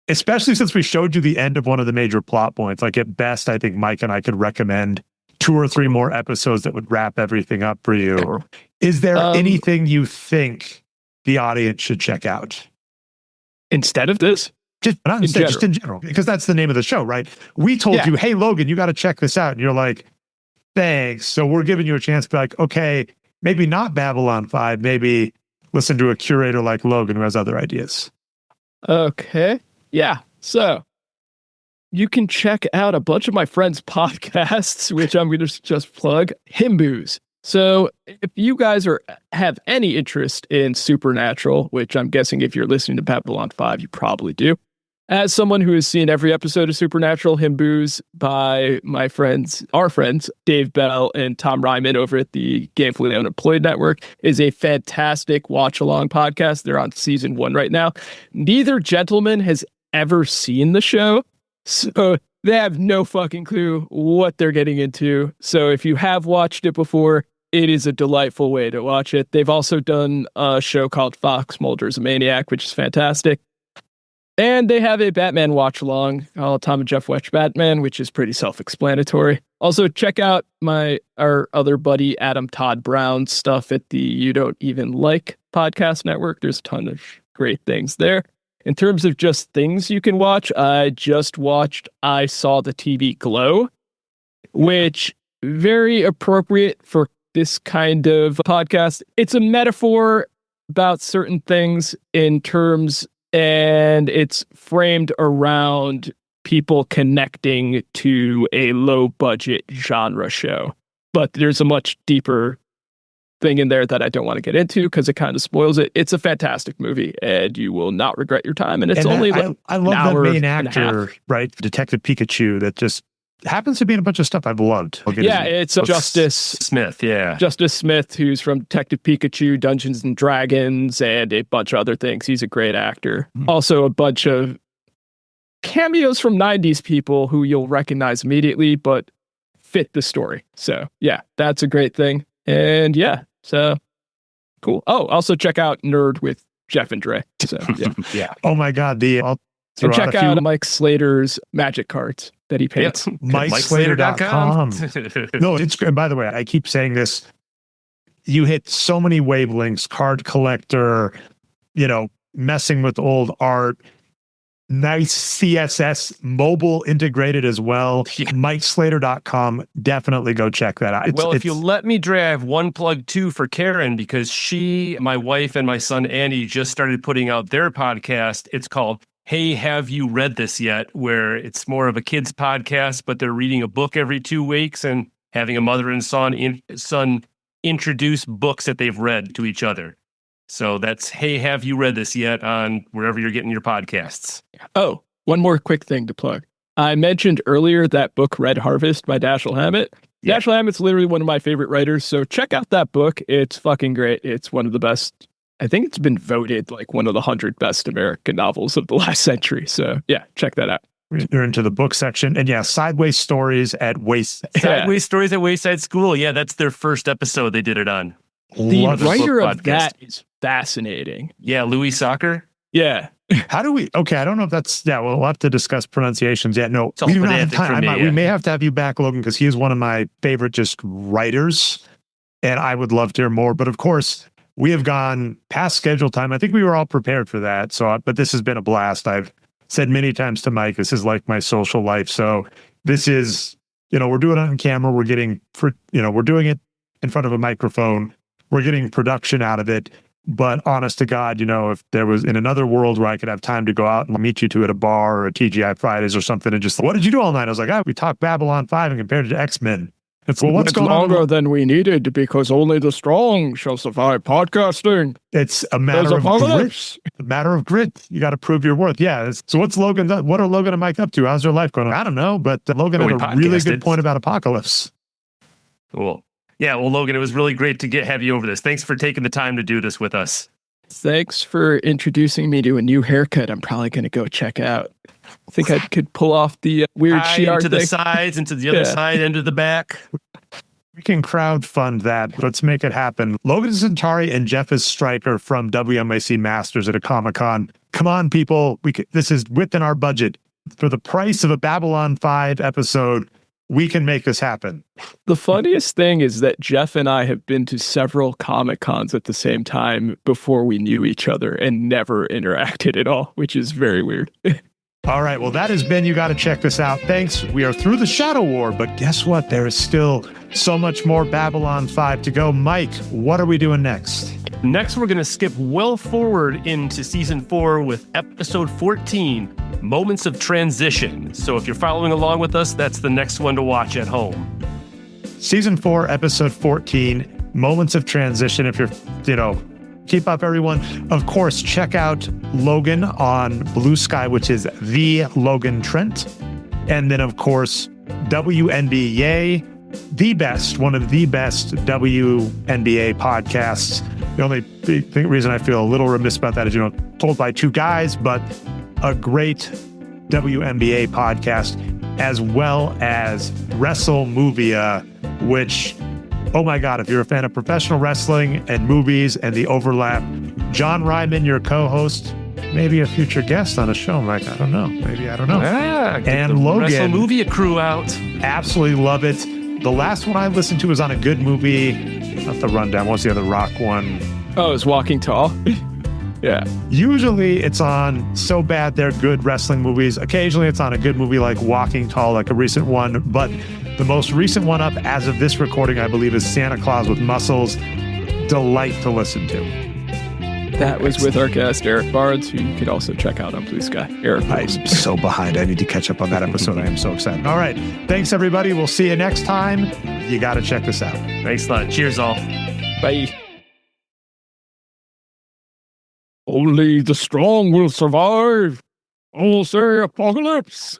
[SPEAKER 13] especially since we showed you the end of one of the major plot points, like at best, I think Mike and I could recommend 2 or 3 more episodes that would wrap everything up for you. Is there anything you think the audience should check out?
[SPEAKER 1] Instead of this?
[SPEAKER 13] Just in general, because that's the name of the show, right? We told you, hey, Logan, you got to check this out. And you're like, thanks. So we're giving you a chance to be like, okay, maybe not Babylon 5, maybe listen to a curator like Logan who has other ideas.
[SPEAKER 1] Okay. Yeah. So you can check out a bunch of my friends' podcasts, which I'm going to just plug, Himboos. So if you guys have any interest in Supernatural, which I'm guessing if you're listening to Babylon 5, you probably do. As someone who has seen every episode of Supernatural, Himboos by our friends, Dave Bell and Tom Reinman over at the Gamefully Unemployed Network, is a fantastic watch-along podcast. They're on season 1 right now. Neither gentleman has ever seen the show, so they have no fucking clue what they're getting into. So if you have watched it before, it is a delightful way to watch it. They've also done a show called Fox Mulder's a Maniac, which is fantastic. And they have a Batman watch-along called Tom and Jeff Watch Batman, which is pretty self-explanatory. Also, check out our other buddy, Adam Todd Brown's stuff at the You Don't Even Like podcast network. There's a ton of great things there. In terms of just things you can watch, I just watched I Saw the TV Glow, which very appropriate for this kind of podcast. It's a metaphor about certain things in terms, and it's framed around people connecting to a low-budget genre show. But there's a much deeper thing in there that I don't want to get into because it kind of spoils it. It's a fantastic movie, and you will not regret your time. And it's only
[SPEAKER 13] I love the main actor, right? Detective Pikachu, that just happens to be in a bunch of stuff I've loved.
[SPEAKER 1] It's Justice
[SPEAKER 14] Smith. Yeah,
[SPEAKER 1] Justice Smith, who's from Detective Pikachu, Dungeons and Dragons, and a bunch of other things. He's a great actor. Also, a bunch of cameos from 90s people who you'll recognize immediately, but fit the story. So yeah, that's a great thing. And yeah, so cool. Oh, also check out Nerd with Jeff and Dre. So yeah.
[SPEAKER 13] Oh my God.
[SPEAKER 1] And check out Mike Slater's magic cards that he paints.
[SPEAKER 13] Yep. MikeSlater.com. No, it's great. By the way, I keep saying this. You hit so many wavelengths, card collector, messing with old art, nice CSS, mobile integrated as well. Yeah. MikeSlater.com. Definitely go check that out.
[SPEAKER 14] If you let me, Dre, I have one plug too for Karen, because my wife, and my son Andy just started putting out their podcast. It's called Hey, Have You Read This Yet? Where it's more of a kid's podcast, but they're reading a book every 2 weeks and having a mother and son introduce books that they've read to each other. So that's Hey, Have You Read This Yet? On wherever you're getting your podcasts.
[SPEAKER 1] Oh, one more quick thing to plug. I mentioned earlier that book Red Harvest by Dashiell Hammett. Yeah. Dashiell Hammett's literally one of my favorite writers, so check out that book. It's fucking great. It's one of the best. I think it's been voted like one of the 100 best American novels of the last century. So yeah, check that out.
[SPEAKER 13] You're into the book section. And yeah, Sideways Stories at
[SPEAKER 14] Stories at Wayside School. Yeah, that's their first episode they did it on.
[SPEAKER 1] The writer of that is fascinating.
[SPEAKER 14] Yeah, Louis Soccer.
[SPEAKER 1] Yeah.
[SPEAKER 13] How do we? Okay, I don't know if that's. Yeah, we'll have to discuss pronunciations. Yeah, no, we do not have time. We may have to have you back, Logan, because he is one of my favorite just writers, and I would love to hear more. But of course, we have gone past schedule time. I think we were all prepared for that. So, but this has been a blast. I've said many times to Mike, this is like my social life. So this is, we're doing it on camera. We're getting, we're doing it in front of a microphone. We're getting production out of it. But honest to God, if there was in another world where I could have time to go out and meet you two at a bar or a TGI Fridays or something and just, what did you do all night? I was like, we talked Babylon 5 and compared it to X-Men. It's
[SPEAKER 2] what's going longer than we needed because only the strong shall survive podcasting.
[SPEAKER 13] It's a matter of grit. A matter of grit. You got to prove your worth. Yeah. So what are Logan and Mike up to? How's their life going on? I don't know, but Logan had a really good point about Apocalypse.
[SPEAKER 14] Cool. Yeah, well, Logan, it was really great to have you over this. Thanks for taking the time to do this with us.
[SPEAKER 1] Thanks for introducing me to a new haircut I'm probably going to go check out. I think I could pull off the weird Shi'ar
[SPEAKER 14] to
[SPEAKER 1] thing.
[SPEAKER 14] the sides, into the other side, into the back.
[SPEAKER 13] We can crowdfund that. Let's make it happen. Logan Centauri and Jeff is Stryker from WMAC Masters at a Comic-Con. Come on, people. This is within our budget. For the price of a Babylon 5 episode, we can make this happen.
[SPEAKER 1] The funniest thing is that Jeff and I have been to several Comic-Cons at the same time before we knew each other and never interacted at all, which is very weird.
[SPEAKER 13] All right, well, that has been You Gotta Check This Out. Thanks. We are through the Shadow War, but guess what? There is still so much more Babylon 5 to go. Mike, what are we doing next?
[SPEAKER 14] Next, we're going to skip well forward into season 4 with episode 14, Moments of Transition. So if you're following along with us, that's the next one to watch at home.
[SPEAKER 13] Season 4, episode 14, Moments of Transition. If you're, keep up, everyone. Of course, check out Logan on Blue Sky, which is the Logan Trent. And then, of course, WNBA, one of the best WNBA podcasts. The only reason I feel a little remiss about that is, told by two guys, but a great WNBA podcast, as well as WrestleMovia, which, oh my God, if you're a fan of professional wrestling and movies and the overlap, John Reinman, your co-host, maybe a future guest on a show, Mike. I don't know.
[SPEAKER 14] Yeah,
[SPEAKER 13] and Logan.
[SPEAKER 14] WrestleMovia crew out.
[SPEAKER 13] Absolutely love it. The last one I listened to was on a good movie. Not the rundown. What's the other rock one?
[SPEAKER 1] Oh, it's Walking Tall. Yeah.
[SPEAKER 13] Usually it's on So Bad They're Good wrestling movies. Occasionally it's on a good movie like Walking Tall, like a recent one. But the most recent one up as of this recording, I believe, is Santa Claus with Muscles. Delight to listen to.
[SPEAKER 1] That was with our guest, Eric Barnes, who you could also check out on Blue Sky. Eric,
[SPEAKER 13] I'm so behind. I need to catch up on that episode. I am so excited. All right. Thanks, everybody. We'll see you next time. You got to check this out.
[SPEAKER 14] Thanks a lot. Cheers, all.
[SPEAKER 1] Bye.
[SPEAKER 2] Only the strong will survive. Oh, say apocalypse.